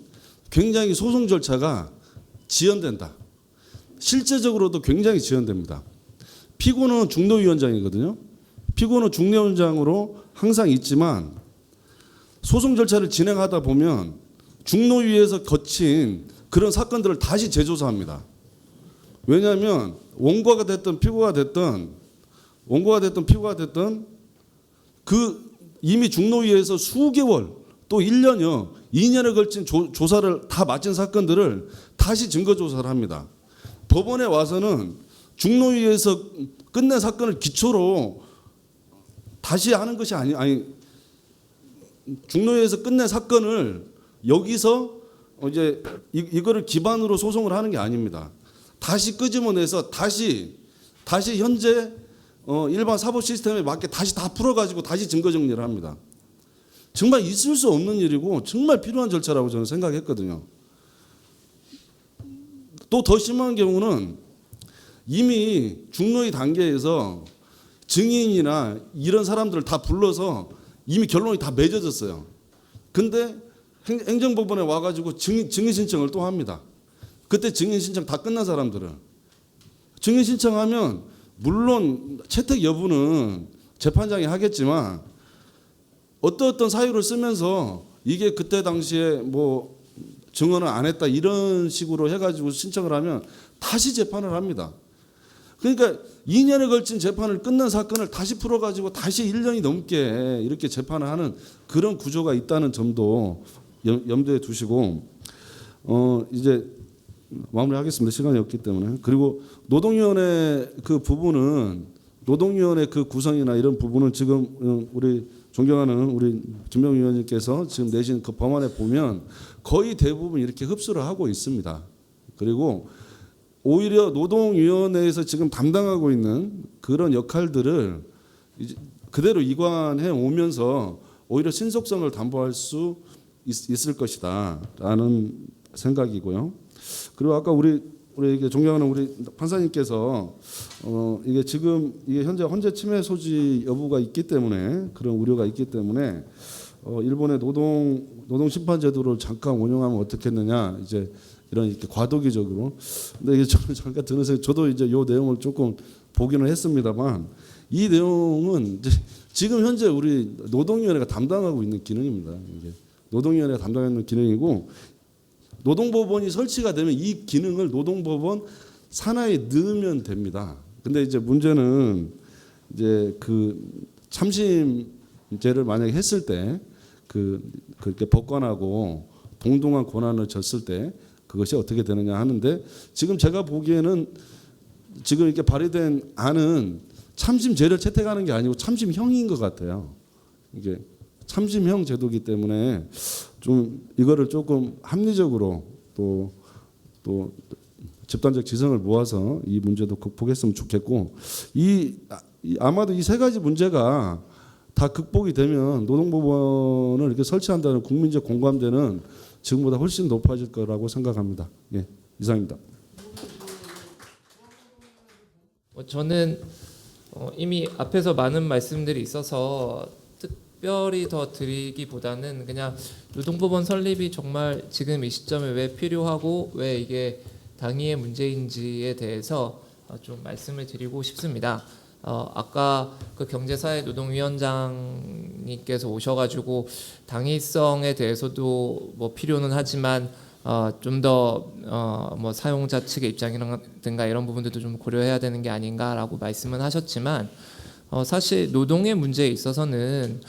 굉장히 소송 절차가 지연된다. 실제적으로도 굉장히 지연됩니다. 피고는 중노위원장이거든요. 피고는 중노위원장으로 항상 있지만 소송 절차를 진행하다 보면 중노위에서 거친 그런 사건들을 다시 재조사합니다. 왜냐하면 원고가 됐든 피고가 됐든 그 이미 중노위에서 수개월 또 1년여 2년에 걸친 조사를 다 마친 사건들을 다시 증거 조사를 합니다. 법원에 와서는 중노위에서 끝낸 사건을 기초로 다시 하는 것이 아니 중노위에서 끝낸 사건을 여기서 이제 이거를 기반으로 소송을 하는 게 아닙니다. 다시 끄집어내서 다시 현재 일반 사법 시스템에 맞게 다시 다 풀어가지고 다시 증거 정리를 합니다. 정말 있을 수 없는 일이고 정말 필요한 절차라고 저는 생각했거든요. 또 더 심한 경우는 이미 중노의 단계에서 증인이나 이런 사람들을 다 불러서 이미 결론이 다 맺어졌어요. 근데 행정법원에 와가지고 증인 신청을 또 합니다. 그때 증인 신청 다 끝난 사람들은 증인 신청하면 물론 채택 여부는 재판장이 하겠지만 어떤 사유를 쓰면서 이게 그때 당시에 뭐 증언을 안 했다 이런 식으로 해가지고 신청을 하면 다시 재판을 합니다. 그러니까 2년에 걸친 재판을 끝난 사건을 다시 풀어가지고 다시 1년이 넘게 이렇게 재판을 하는 그런 구조가 있다는 점도 염두에 두시고 이제 마무리하겠습니다. 시간이 없기 때문에. 그리고 노동위원회 그 부분은 노동위원회 그 구성이나 이런 부분은 지금 우리 존경하는 우리 김병우 위원님께서 지금 내신 그 법안에 보면 거의 대부분 이렇게 흡수를 하고 있습니다. 그리고 오히려 노동위원회에서 지금 담당하고 있는 그런 역할들을 이제 그대로 이관해 오면서 오히려 신속성을 담보할 수 있을 것이다라는 생각이고요. 그리고 아까 우리 이게 존경하는 우리 판사님께서 이게 지금 이게 현재 헌재 침해 소지 여부가 있기 때문에 그런 우려가 있기 때문에 일본의 노동 심판 제도를 잠깐 운영하면 어떻겠느냐 이제 이런 이렇게 과도기적으로. 근데 이게 저는 잠깐 드는 생각, 저도 이제 이 내용을 조금 보기는 했습니다만 이 내용은 이제 지금 현재 우리 노동위원회가 담당하고 있는 기능입니다. 이게 노동위원회가 담당하고 있는 기능이고 노동법원이 설치가 되면 이 기능을 노동법원 산하에 넣으면 됩니다. 근데 이제 문제는 이제 그 참심죄를 만약에 했을 때 그렇게 법관하고 동등한 권한을 줬을 때 그것이 어떻게 되느냐 하는데 지금 제가 보기에는 지금 이렇게 발의된 안은 참심죄를 채택하는 게 아니고 참심형인 것 같아요. 이게 참심형 제도이기 때문에 좀 이거를 조금 합리적으로 또 집단적 지성을 모아서 이 문제도 극복했으면 좋겠고 아마도 이 세 가지 문제가 다 극복이 되면 노동법원을 이렇게 설치한다는 국민적 공감대는 지금보다 훨씬 높아질 거라고 생각합니다. 예, 이상입니다. 저는 이미 앞에서 많은 말씀들이 있어서 특별히 더 드리기보다는 그냥 노동법원 설립이 정말 지금 이 시점에 왜 필요하고 왜 이게 당위의 문제인지에 대해서 좀 말씀을 드리고 싶습니다. 아까 그 경제사회노동위원장님께서 오셔가지고 당위성에 대해서도 뭐 필요는 하지만 좀 더 뭐 사용자 측의 입장이라든가 이런 부분들도 좀 고려해야 되는 게 아닌가라고 말씀은 하셨지만 사실 노동의 문제에 있어서는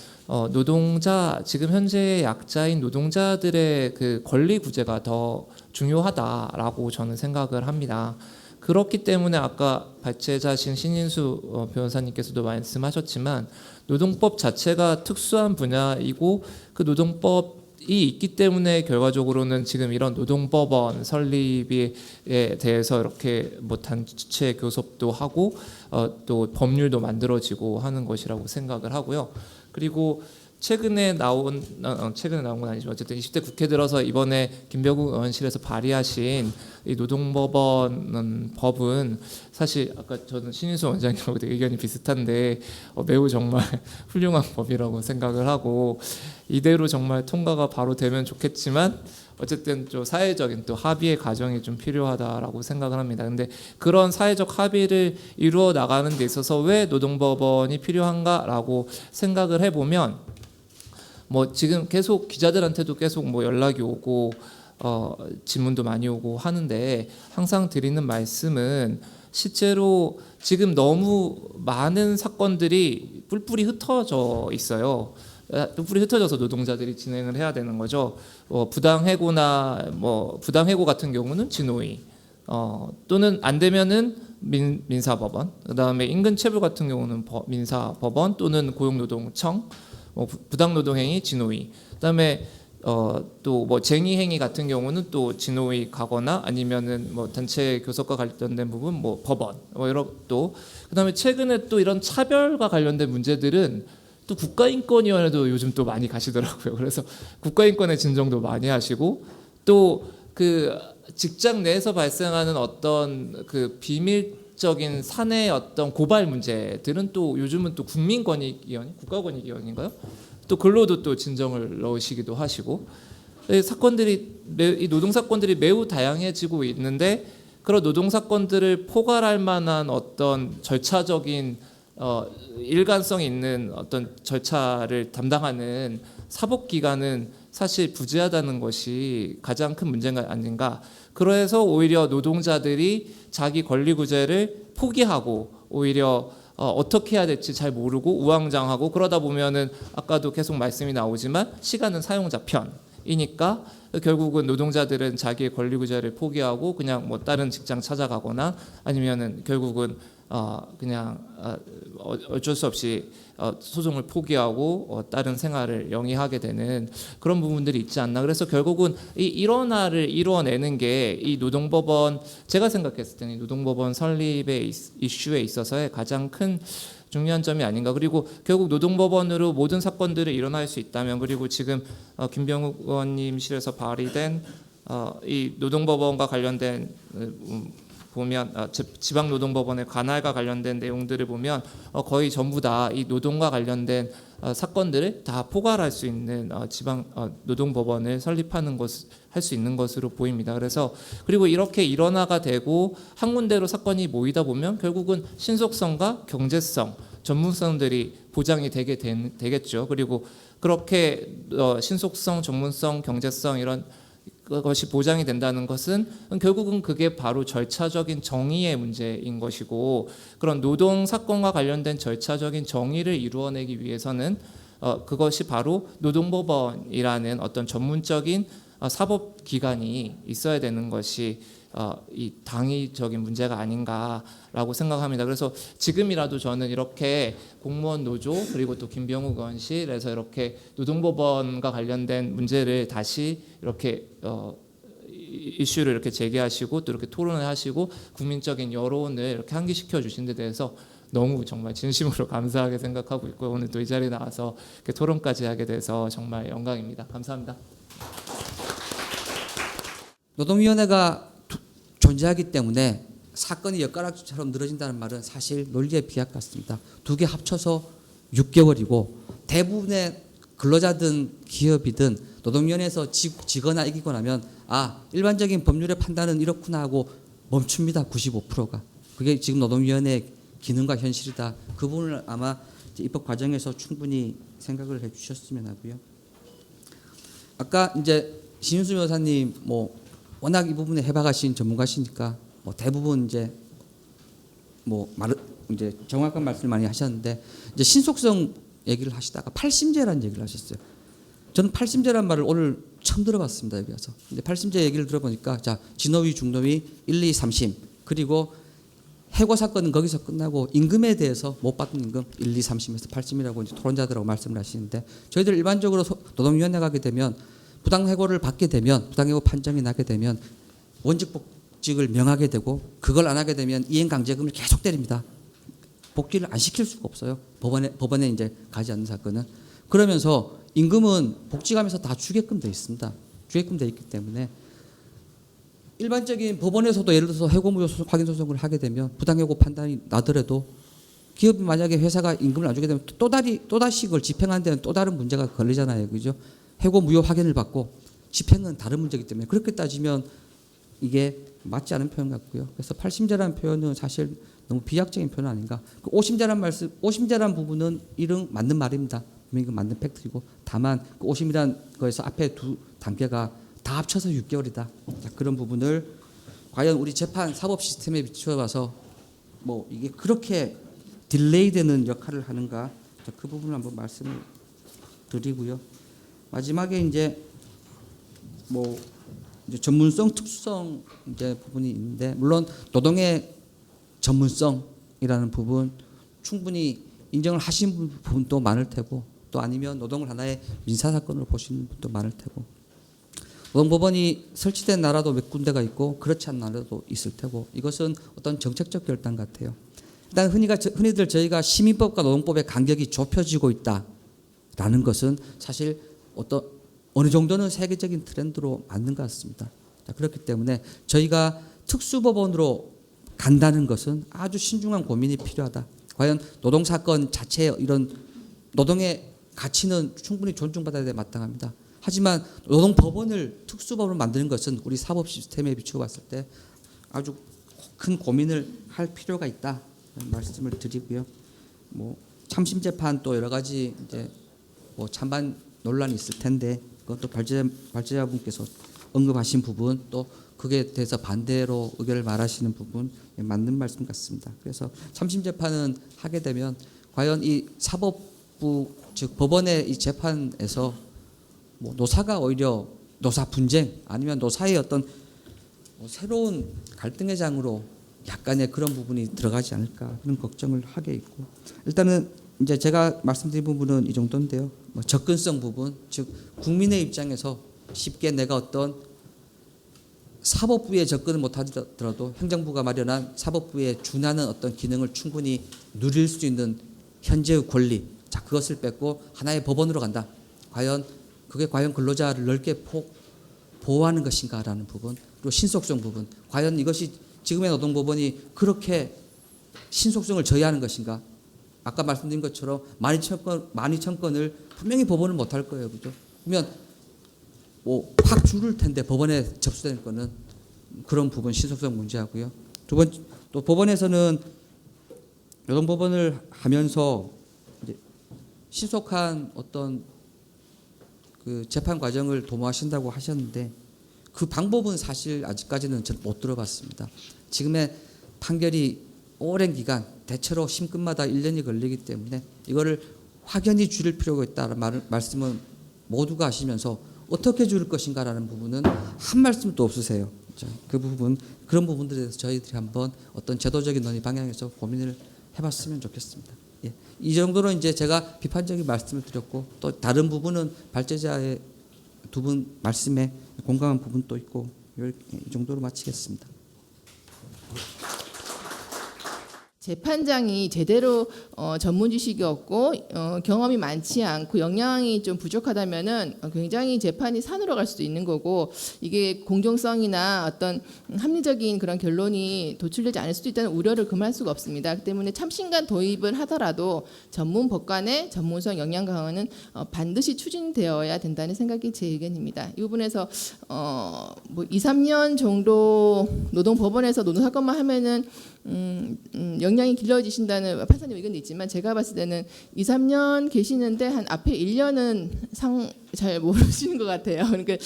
노동자 지금 현재의 약자인 노동자들의 그 권리 구제가 더 중요하다라고 저는 생각을 합니다. 그렇기 때문에 아까 발제자신 신인수 변호사님께서도 말씀하셨지만 노동법 자체가 특수한 분야이고 그 노동법이 있기 때문에 결과적으로는 지금 이런 노동법원 설립에 대해서 이렇게 뭐 단체 교섭도 하고 또 법률도 만들어지고 하는 것이라고 생각을 하고요. 그리고 최근에 나온 건 아니지만 어쨌든 20대 국회 들어서 이번에 김병욱 의원실에서 발의하신 이 노동법원 법은 사실 아까 저는 신인수 원장님하고 의견이 비슷한데 매우 정말 훌륭한 법이라고 생각을 하고 이대로 정말 통과가 바로 되면 좋겠지만 어쨌든 좀 사회적인 또 합의의 과정이 좀 필요하다라고 생각을 합니다. 근데 그런 사회적 합의를 이루어 나가는 데 있어서 왜 노동법원이 필요한가라고 생각을 해보면 뭐 지금 계속 기자들한테도 계속 뭐 연락이 오고 질문도 많이 오고 하는데 항상 드리는 말씀은 실제로 지금 너무 많은 사건들이 뿔뿔이 흩어져 있어요. 뿔뿔이 흩어져서 노동자들이 진행을 해야 되는 거죠. 부당해고나 뭐 부당해고 같은 경우는 진호위 또는 안 되면은 민사법원, 그다음에 인근체불 같은 경우는 민사법원 또는 고용노동청, 부당노동행위 진호위, 그다음에 또 뭐 쟁의행위 같은 경우는 또 진호위 가거나 아니면은 뭐 단체 교섭과 관련된 부분 뭐 법원 이런 또 그다음에 최근에 또 이런 차별과 관련된 문제들은 또 국가인권위원회도 요즘 또 많이 가시더라고요. 그래서 국가인권의 진정도 많이 하시고 또 그 직장 내에서 발생하는 어떤 그 비밀적인 사내 어떤 고발 문제들은 또 요즘은 또 국민권익위원회, 국가권익위원회인가요? 또 글로도 또 진정을 넣으시기도 하시고 이 노동 사건들이 매우 다양해지고 있는데 그런 노동 사건들을 포괄할 만한 어떤 절차적인 일관성 있는 어떤 절차를 담당하는 사법기관은 사실 부재하다는 것이 가장 큰 문제가 아닌가. 그래서 오히려 노동자들이 자기 권리 구제를 포기하고 오히려 어떻게 해야 될지 잘 모르고 우왕좌왕하고 그러다 보면은 아까도 계속 말씀이 나오지만 시간은 사용자 편이니까 결국은 노동자들은 자기의 권리 구제를 포기하고 그냥 뭐 다른 직장 찾아가거나 아니면은 결국은 그냥 어쩔 수 없이 소송을 포기하고 다른 생활을 영위하게 되는 그런 부분들이 있지 않나. 그래서 결국은 이 일원화를 이루어내는 게 이 노동법원, 제가 생각했을 때는 노동법원 설립의 이슈에 있어서의 가장 큰 중요한 점이 아닌가. 그리고 결국 노동법원으로 모든 사건들이 일어날 수 있다면, 그리고 지금 김병욱 의원님실에서 발의된 이 노동법원과 관련된 보면 지방노동법원의 관할과 관련된 내용들을 보면 거의 전부 다 이 노동과 관련된 사건들을 다 포괄할 수 있는 지방 노동법원을 설립하는 것 할 수 있는 것으로 보입니다. 그래서 그리고 이렇게 일원화가 되고 한 군데로 사건이 모이다 보면 결국은 신속성과 경제성, 전문성들이 보장이 되겠죠. 그리고 그렇게 신속성, 전문성, 경제성 이런 것이 보장이 된다는 것은 결국은 그게 바로 절차적인 정의의 문제인 것이고, 그런 노동 사건과 관련된 절차적인 정의를 이루어내기 위해서는 그것이 바로 노동법원이라는 어떤 전문적인 사법기관이 있어야 되는 것이 이 당위적인 문제가 아닌가라고 생각합니다. 그래서 지금이라도 저는 이렇게 공무원 노조 그리고 또 김병욱 의원실에서 이렇게 노동법원과 관련된 문제를 다시 이렇게 이슈를 이렇게 제기하시고 또 이렇게 토론을 하시고 국민적인 여론을 이렇게 환기시켜 주신 데 대해서 너무 정말 진심으로 감사하게 생각하고 있고요. 오늘 또 이 자리에 나와서 이렇게 토론까지 하게 돼서 정말 영광입니다. 감사합니다. 노동위원회가 존재하기 때문에 사건이 엿가락처럼 늘어진다는 말은 사실 논리에 비약 같습니다. 두 개 합쳐서 6개월이고 대부분의 근로자든 기업이든 노동위원회에서 지거나 이기고 나면 일반적인 법률의 판단은 이렇구나 하고 멈춥니다. 95%가. 그게 지금 노동위원회의 기능과 현실이다. 그 부분을 아마 입법 과정에서 충분히 생각을 해주셨으면 하고요. 아까 이제 신윤수 변호사님 워낙 이 부분에 해박하신 전문가시니까 대부분 이제 정확한 말씀을 많이 하셨는데 이제 신속성 얘기를 하시다가 8심제라는 얘기를 하셨어요. 저는 8심제라는 말을 오늘 처음 들어봤습니다. 여기 와서. 근데 8심제 얘기를 들어보니까 진노위, 중노위, 1, 2, 3심 그리고 해고 사건은 거기서 끝나고 임금에 대해서 못 받은 임금 1, 2, 3심에서 8심이라고 이제 토론자들하고 말씀을 하시는데 저희들 일반적으로 노동위원회 가게 되면 부당해고를 받게 되면 부당해고 판정이 나게 되면 원직 복직을 명하게 되고 그걸 안 하게 되면 이행강제금을 계속 때립니다. 복귀를 안 시킬 수가 없어요. 법원에 이제 가지 않는 사건은. 그러면서 임금은 복직하면서 다 주게끔 돼 있습니다. 주게끔 돼 있기 때문에 일반적인 법원에서도 예를 들어서 해고무효 소송, 확인 소송을 하게 되면 부당해고 판단이 나더라도 기업이 만약에 회사가 임금을 안 주게 되면 또다시 그걸 집행하는 데는 또 다른 문제가 걸리잖아요. 그죠? 해고 무효 확인을 받고 집행은 다른 문제이기 때문에 그렇게 따지면 이게 맞지 않은 표현 같고요. 그래서 8심제라는 표현은 사실 너무 비약적인 표현 아닌가. 5심제라는 부분은 이런 맞는 말입니다. 분명히 맞는 팩트이고 다만 그 5심이라는 거에서 앞에 두 단계가 다 합쳐서 6개월이다. 그런 부분을 과연 우리 재판 사법 시스템에 비추어봐서 이게 그렇게 딜레이되는 역할을 하는가. 그 부분을 한번 말씀을 드리고요. 마지막에 이제 전문성, 특수성 이제 부분이 있는데 물론 노동의 전문성이라는 부분 충분히 인정을 하신 분도 많을 테고 또 아니면 노동을 하나의 민사 사건으로 보시는 분도 많을 테고 노동법원이 설치된 나라도 몇 군데가 있고 그렇지 않은 나라도 있을 테고 이것은 어떤 정책적 결단 같아요. 일단 흔히들 저희가 시민법과 노동법의 간격이 좁혀지고 있다. 라는 것은 사실 어느 정도는 세계적인 트렌드로 맞는 것 같습니다. 자, 그렇기 때문에 저희가 특수법원으로 간다는 것은 아주 신중한 고민이 필요하다. 과연 노동사건 자체의 이런 노동의 가치는 충분히 존중받아야 돼 마땅합니다. 하지만 노동법원을 특수법으로 만드는 것은 우리 사법 시스템에 비추어 봤을 때 아주 큰 고민을 할 필요가 있다 말씀을 드리고요. 뭐 참심 재판 또 여러 가지 이제 뭐 찬반 논란이 있을 텐데 그것도 발제자분께서 언급하신 부분 또 그게 대해서 반대로 의견을 말하시는 부분 맞는 말씀 같습니다. 그래서 참심 재판은 하게 되면 과연 이 사법부 즉 법원의 이 재판에서 뭐 노사가 오히려 노사 분쟁 아니면 노사의 어떤 뭐 새로운 갈등의 장으로 약간의 그런 부분이 들어가지 않을까 그런 걱정을 하게 있고 일단은 이제 제가 말씀드린 부분은 이 정도인데요. 뭐 접근성 부분 즉 국민의 입장에서 쉽게 내가 어떤 사법부에 접근을 못하더라도 행정부가 마련한 사법부에 준하는 어떤 기능을 충분히 누릴 수 있는 현재의 권리 자 그것을 뺏고 하나의 법원으로 간다. 그게 과연 근로자를 넓게 보호하는 것인가라는 부분 그리고 신속성 부분 과연 이것이 지금의 노동법원이 그렇게 신속성을 저해하는 것인가 아까 말씀드린 것처럼 12,000건을 분명히 법원은 못할 거예요. 그죠? 그러면 뭐 확 줄을 텐데 법원에 접수되는 거는 그런 부분 신속성 문제하고요. 두 번 또 법원에서는 노동법원을 하면서 이제 신속한 어떤 그 재판 과정을 도모하신다고 하셨는데 그 방법은 사실 아직까지는 저는 못 들어봤습니다. 지금의 판결이 오랜 기간 대체로 심끝마다 1년이 걸리기 때문에 이거를 확연히 줄일 필요가 있다는 말씀은 모두가 하시면서 어떻게 줄일 것인가라는 부분은 한 말씀도 없으세요. 자, 그 부분 그런 부분들에 대해서 저희들이 한번 어떤 제도적인 논의 방향에서 고민을 해봤으면 좋겠습니다. 예. 이 정도로 이제 제가 비판적인 말씀을 드렸고 또 다른 부분은 발제자의 두 분 말씀에 공감한 부분도 있고 이 정도로 마치겠습니다. 재판장이 제대로 전문 지식이 없고 경험이 많지 않고 역량이 좀 부족하다면은 굉장히 재판이 산으로 갈 수도 있는 거고 이게 공정성이나 어떤 합리적인 그런 결론이 도출되지 않을 수도 있다는 우려를 금할 수가 없습니다. 그렇기 때문에 참신간 도입을 하더라도 전문 법관의 전문성 역량 강화는 반드시 추진되어야 된다는 생각이 제 의견입니다. 이 부분에서 뭐 2, 3년 정도 노동법원에서 노동사건만 하면은 역량이 길러지신다는 판사님 의견도 있지만 제가 봤을 때는 2, 3년 계시는데 한 앞에 1년은 잘 모르시는 것 같아요. 그러니까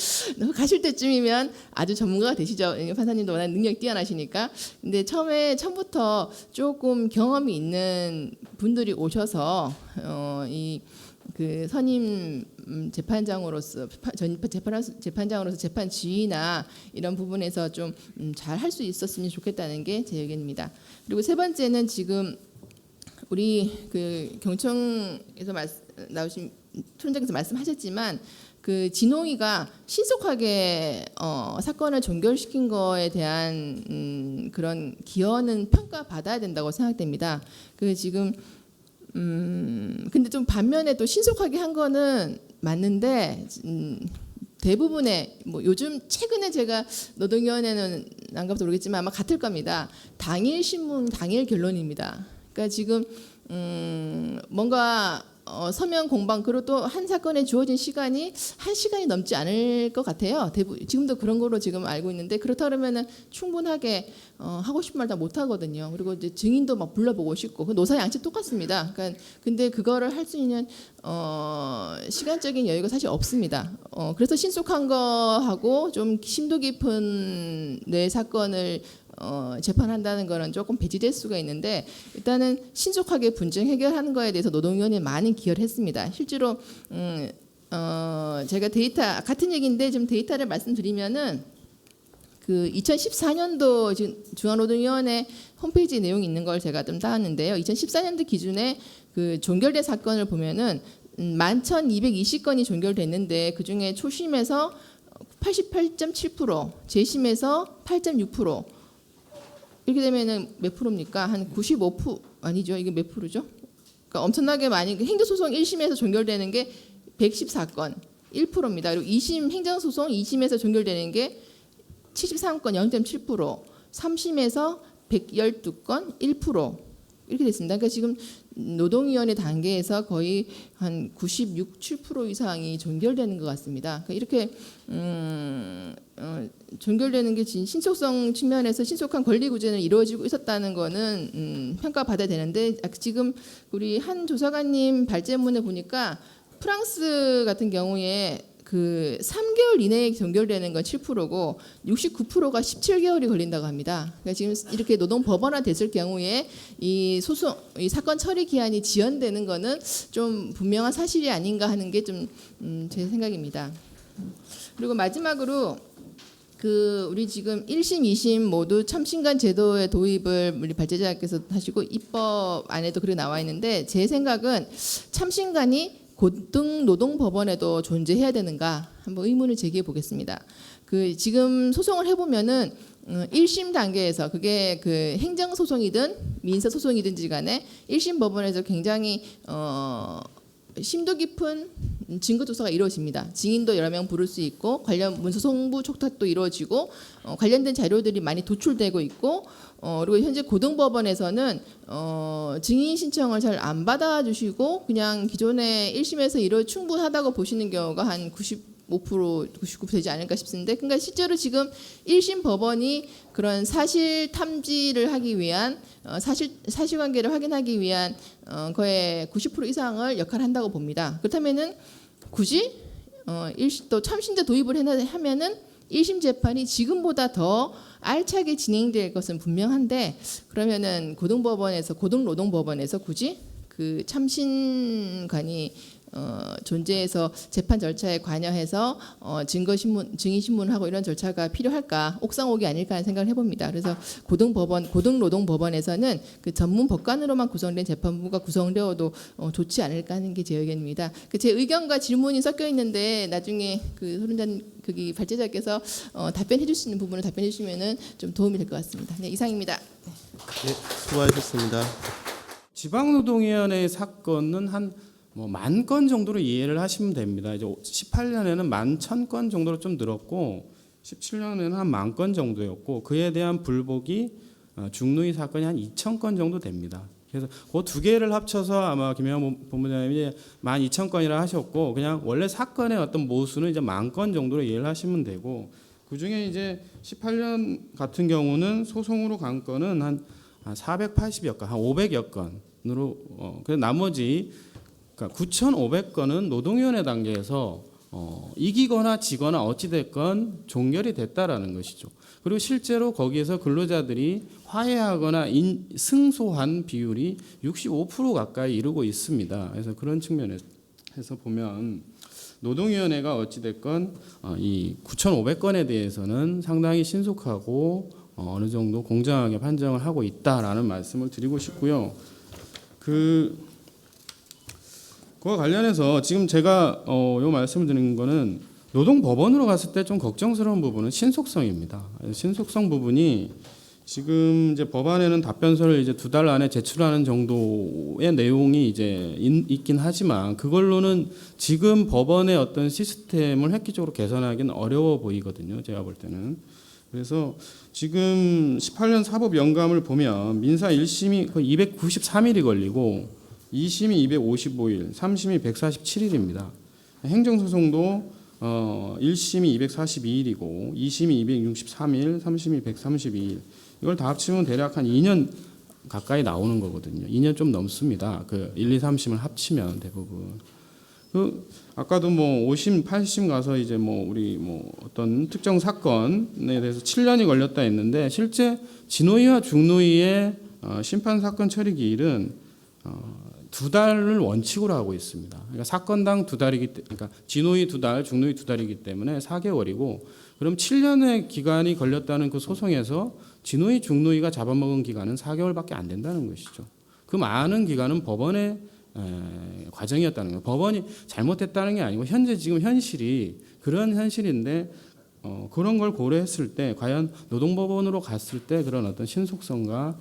가실 때쯤이면 아주 전문가가 되시죠. 판사님도 워낙 능력이 뛰어나시니까. 근데 처음부터 조금 경험이 있는 분들이 오셔서 그 선임 재판장으로서 재판 지휘나 이런 부분에서 좀 잘 할 수 있었으면 좋겠다는 게 제 의견입니다. 그리고 세 번째는 지금 우리 그 경청에서 나오신 토론장에서 말씀하셨지만 그 진홍이가 신속하게 사건을 종결시킨 거에 대한 그런 기여는 평가받아야 된다고 생각됩니다. 그 지금 근데 좀 반면에 또 신속하게 한 거는 맞는데 대부분의 뭐 요즘 최근에 제가 노동위원회는 안 가봐서 모르겠지만 아마 같을 겁니다. 당일 신문 당일 결론입니다. 그러니까 지금 뭔가 서면 공방 그리고 또 한 사건에 주어진 시간이 1시간이 넘지 않을 것 같아요. 지금도 그런 거로 지금 알고 있는데 그렇다 그러면은 충분하게 하고 싶은 말 다 못 하거든요. 그리고 이제 증인도 막 불러보고 싶고 노사 양측 똑같습니다. 그러니까 근데 그거를 할 수 있는 시간적인 여유가 사실 없습니다. 그래서 신속한 거하고 좀 심도 깊은 뇌 사건을 재판한다는 거는 조금 배제될 수가 있는데 일단은 신속하게 분쟁 해결하는 거에 대해서 노동위원회 많은 기여를 했습니다. 실제로 제가 데이터 같은 얘기인데 좀 데이터를 말씀드리면은 그 2014년도 지금 중앙노동위원회 홈페이지에 내용이 있는 걸 제가 좀 따왔는데요. 2014년도 기준에 그 종결된 사건을 보면은 11,220건이 종결됐는데 그 중에 초심에서 88.7%, 재심에서 8.6%. 이렇게 되면은 몇 프로입니까? 한 95% 아니죠? 이게 몇 프로죠? 그러니까 엄청나게 많이 행정소송 1심에서 종결되는 게 114건 1%입니다. 그리고 2심 행정소송 2심에서 종결되는 게 73건 0.7%, 3심에서 112건 1% 이렇게 됐습니다. 그러니까 지금 노동위원회 단계에서 거의 한 96, 7% 이상이 종결되는 것 같습니다. 그러니까 이렇게 종결되는 게 신속성 측면에서 신속한 권리 구제는 이루어지고 있었다는 거는 평가받아야 되는데 지금 우리 한 조사관님 발제문에 보니까 프랑스 같은 경우에 그 3개월 이내에 종결되는 건 7%고 69%가 17개월이 걸린다고 합니다. 그러니까 지금 이렇게 노동 법원화 됐을 경우에 이 사건 처리 기한이 지연되는 거는 좀 분명한 사실이 아닌가 하는 게 좀 제 생각입니다. 그리고 마지막으로 그 우리 지금 1심, 2심 모두 참신간 제도의 도입을 우리 발제자께서 하시고 입법 안에도 그렇게 나와 있는데 제 생각은 참신간이 고등노동법원에도 존재해야 되는가 한번 의문을 제기해 보겠습니다. 그 지금 소송을 해보면은 1심 단계에서 그게 그 행정소송이든 민사소송이든지 간에 1심 법원에서 굉장히 심도 깊은 증거조사가 이루어집니다. 증인도 여러 명 부를 수 있고 관련 문서송부 촉탁도 이루어지고 관련된 자료들이 많이 도출되고 있고 그리고 현재 고등법원에서는 증인 신청을 잘 안 받아주시고 그냥 기존의 1심에서 충분하다고 보시는 경우가 한 95%, 99% 되지 않을까 싶은데 그러니까 실제로 지금 1심 법원이 그런 사실 탐지를 하기 위한 사실관계를 확인하기 위한 거의 90% 이상을 역할한다고 봅니다. 그렇다면은 굳이 또 참신자 도입을 하면은 1심 재판이 지금보다 더 알차게 진행될 것은 분명한데 그러면은 고등노동법원에서 굳이 그 참신관이 존재해서 재판 절차에 관여해서 증인 신문하고 이런 절차가 필요할까 옥상옥이 아닐까 하는 생각을 해봅니다. 그래서 고등노동법원에서는 그 전문 법관으로만 구성된 재판부가 구성되어도 좋지 않을까 하는 게 제 의견입니다. 제 의견과 질문이 섞여 있는데 나중에 그 소론장 거기 발제자께서 답변해 줄 수 있는 부분을 답변해 주시면은 좀 도움이 될 것 같습니다. 네, 이상입니다. 네, 수고하셨습니다. 지방노동위원회 사건은 한 뭐 10,000건 정도로 이해를 하시면 됩니다. 이제 18년에는 11,000건 정도로 좀 늘었고 17년에는 한 10,000건 정도였고 그에 대한 불복이 중노위 사건이 한 2,000건 정도 됩니다. 그래서 그 두 개를 합쳐서 아마 김영환 본부장님이 12,000건이라 하셨고 그냥 원래 사건의 어떤 모수는 이제 10,000건 정도로 이해를 하시면 되고 그 중에 이제 18년 같은 경우는 소송으로 간 건은 한 480여 건, 한 500여 건으로 그래서 나머지 그러니까 9,500건은 노동위원회 단계에서 이기거나 지거나 어찌됐건 종결이 됐다라는 것이죠. 그리고 실제로 거기에서 근로자들이 화해하거나 승소한 비율이 65% 가까이 이르고 있습니다. 그래서 그런 측면에서 보면 노동위원회가 어찌됐건 이 9,500건에 대해서는 상당히 신속하고 어느 정도 공정하게 판정을 하고 있다라는 말씀을 드리고 싶고요. 그와 관련해서 지금 제가 요 말씀을 드리는 거는 노동법원으로 갔을 때 좀 걱정스러운 부분은 신속성입니다. 신속성 부분이 지금 이제 법안에는 답변서를 이제 2달 안에 제출하는 정도의 내용이 이제 있긴 하지만 그걸로는 지금 법원의 어떤 시스템을 획기적으로 개선하기는 어려워 보이거든요. 제가 볼 때는. 그래서 지금 18년 사법 영감을 보면 민사 1심이 거의 293일이 걸리고 2심이 255일, 3심이 147일입니다. 행정소송도 1심이 242일이고 2심이 263일, 3심이 132일. 이걸 다 합치면 대략 한 2년 가까이 나오는 거거든요. 2년 좀 넘습니다. 그 1, 2, 3심을 합치면 대부분. 아까도 뭐 5심, 8심 가서 이제 뭐 우리 뭐 어떤 특정 사건에 대해서 7년이 걸렸다 했는데 실제 진노위와 중노위의 심판 사건 처리 기일은 2달을 원칙으로 하고 있습니다. 그러니까 사건당 2달이기 때문에, 그러니까 진노위 2달, 중노위 2달이기 때문에 4개월이고, 그럼 7년의 기간이 걸렸다는 그 소송에서 진노위, 중노위가 잡아먹은 기간은 4개월밖에 안 된다는 것이죠. 그 많은 기간은 법원의 과정이었다는 거예요. 법원이 잘못했다는 게 아니고 현재 지금 현실이 그런 현실인데 그런 걸 고려했을 때 과연 노동법원으로 갔을 때 그런 어떤 신속성과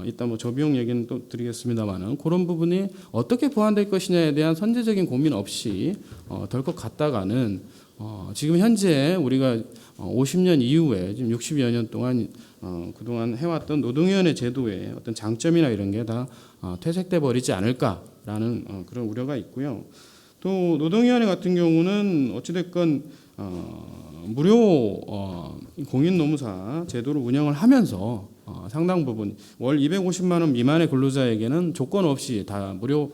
이따 뭐 저비용 얘기는 또 드리겠습니다만은 그런 부분이 어떻게 보완될 것이냐에 대한 선제적인 고민 없이 덜컥 갔다가는 지금 현재 우리가 50년 이후에 지금 60여 년 동안 그동안 해왔던 노동위원회 제도의 어떤 장점이나 이런 게 다 퇴색돼 버리지 않을까라는 그런 우려가 있고요. 또 노동위원회 같은 경우는 어찌됐건 무료 공인노무사 제도를 운영을 하면서 상당 부분 월 250만 원 미만의 근로자에게는 조건 없이 다 무료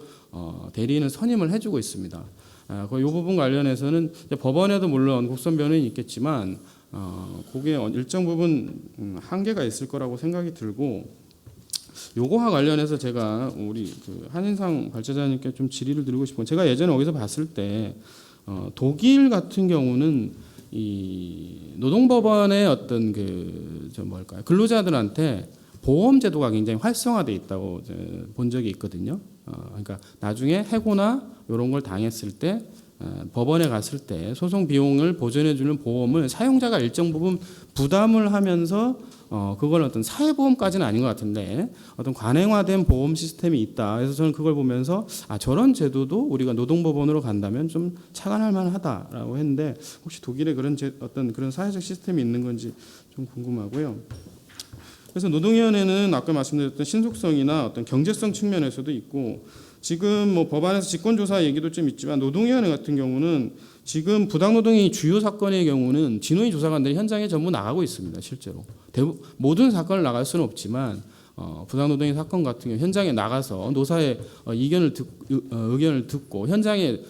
대리인을 선임을 해주고 있습니다. 이 부분 관련해서는 이제 법원에도 물론 국선 변호인이 있겠지만 그게 일정 부분 한계가 있을 거라고 생각이 들고 요거와 관련해서 제가 우리 그 한인상 발제자님께 좀 질의를 드리고 싶은 제가 예전에 어디서 봤을 때 독일 같은 경우는 이 노동법원의 어떤 근로자들한테 보험 제도가 굉장히 활성화돼 있다고 본 적이 있거든요. 그러니까 나중에 해고나 이런 걸 당했을 때 법원에 갔을 때 소송 비용을 보전해 주는 보험을 사용자가 일정 부분 부담을 하면서 그걸 어떤 사회보험까지는 아닌 것 같은데 어떤 관행화된 보험 시스템이 있다. 그래서 저는 그걸 보면서 저런 제도도 우리가 노동법원으로 간다면 좀 착안할 만하다라고 했는데 혹시 독일에 그런 어떤 그런 사회적 시스템이 있는 건지 좀 궁금하고요. 그래서 노동위원회는 아까 말씀드렸던 신속성이나 어떤 경제성 측면에서도 있고 지금 뭐 법안에서 직권조사 얘기도 좀 있지만 노동위원회 같은 경우는 지금 부당노동이 주요 사건의 경우는 진호위 조사관들이 현장에 전부 나가고 있습니다. 실제로 모든 사건을 나갈 수는 없지만 부당노동의 사건 같은 경우 현장에 나가서 노사의 의견을 듣고 현장에서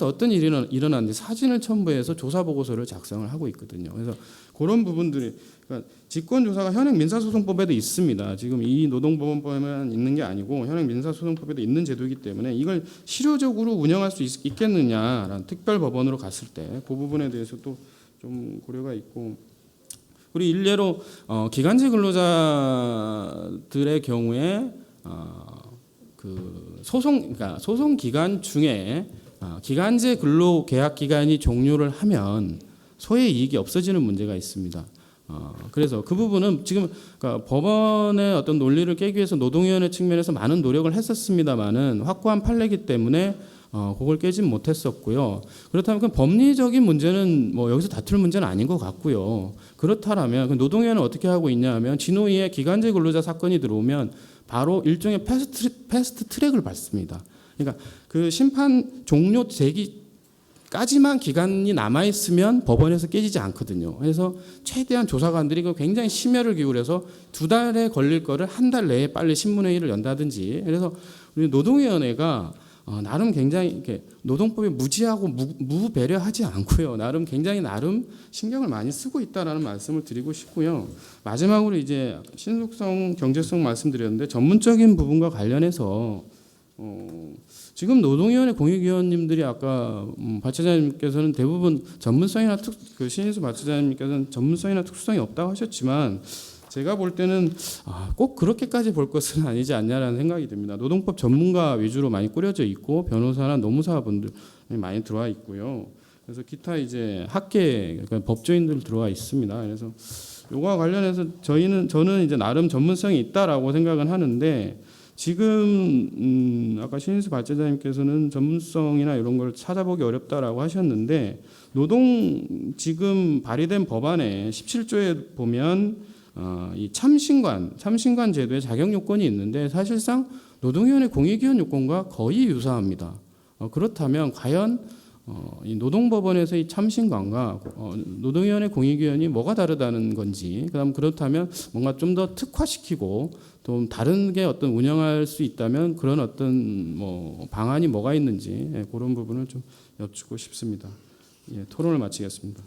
어떤 일이 일어났는지 사진을 첨부해서 조사 보고서를 작성을 하고 있거든요. 그래서 그런 부분들이 그러니까 직권조사가 현행 민사소송법에도 있습니다. 지금 이 노동법원법에만 있는 게 아니고 현행 민사소송법에도 있는 제도이기 때문에 이걸 실효적으로 운영할 수 있겠느냐라는 특별법원으로 갔을 때 그 부분에 대해서도 좀 고려가 있고 우리 일례로 기간제 근로자들의 경우에 그러니까 소송 기간 중에 기간제 근로 계약 기간이 종료를 하면 소의 이익이 없어지는 문제가 있습니다. 그래서 그 부분은 지금 그러니까 법원의 어떤 논리를 깨기 위해서 노동위원회 측면에서 많은 노력을 했었습니다만은 확고한 판례이기 때문에 그걸 깨진 못했었고요. 그렇다면 그 법리적인 문제는 뭐 여기서 다툴 문제는 아닌 것 같고요. 그렇다면 노동위원회는 어떻게 하고 있냐 하면 진호위에 기간제 근로자 사건이 들어오면 바로 일종의 패스트 트랙을 밟습니다. 그러니까 그 심판 종료 되기까지만 기간이 남아 있으면 법원에서 깨지지 않거든요. 그래서 최대한 조사관들이 굉장히 심혈을 기울여서 2달에 걸릴 거를 1달 내에 빨리 신문회의를 연다든지 그래서 우리 노동위원회가 나름 굉장히 이렇게 노동법에 무지하고 무배려하지 않고요. 나름 신경을 많이 쓰고 있다라는 말씀을 드리고 싶고요. 마지막으로 이제 신속성, 경제성 말씀드렸는데 전문적인 부분과 관련해서 지금 노동위원회 공익위원님들이 아까 발제자님께서는 대부분 전문성이나 신인수 발제자님께서는 전문성이나 특수성이 없다고 하셨지만 제가 볼 때는 꼭 그렇게까지 볼 것은 아니지 않냐라는 생각이 듭니다. 노동법 전문가 위주로 많이 꾸려져 있고 변호사나 노무사분들 많이 들어와 있고요. 그래서 기타 이제 학계 그러니까 법조인들 들어와 있습니다. 그래서 요거와 관련해서 저는 이제 나름 전문성이 있다라고 생각은 하는데 지금 아까 신인수 발제자님께서는 전문성이나 이런 걸 찾아보기 어렵다라고 하셨는데 지금 발의된 법안에 17조에 보면 이 참신관 제도의 자격 요건이 있는데 사실상 노동위원회 공익위원 요건과 거의 유사합니다. 그렇다면 과연 이 노동법원에서 이 참신관과 노동위원회 공익위원이 뭐가 다르다는 건지 그렇다면 뭔가 좀 더 특화시키고 좀 다른 게 어떤 운영할 수 있다면 그런 어떤 방안이 뭐가 있는지 그런 부분을 좀 여쭙고 싶습니다. 토론을 마치겠습니다.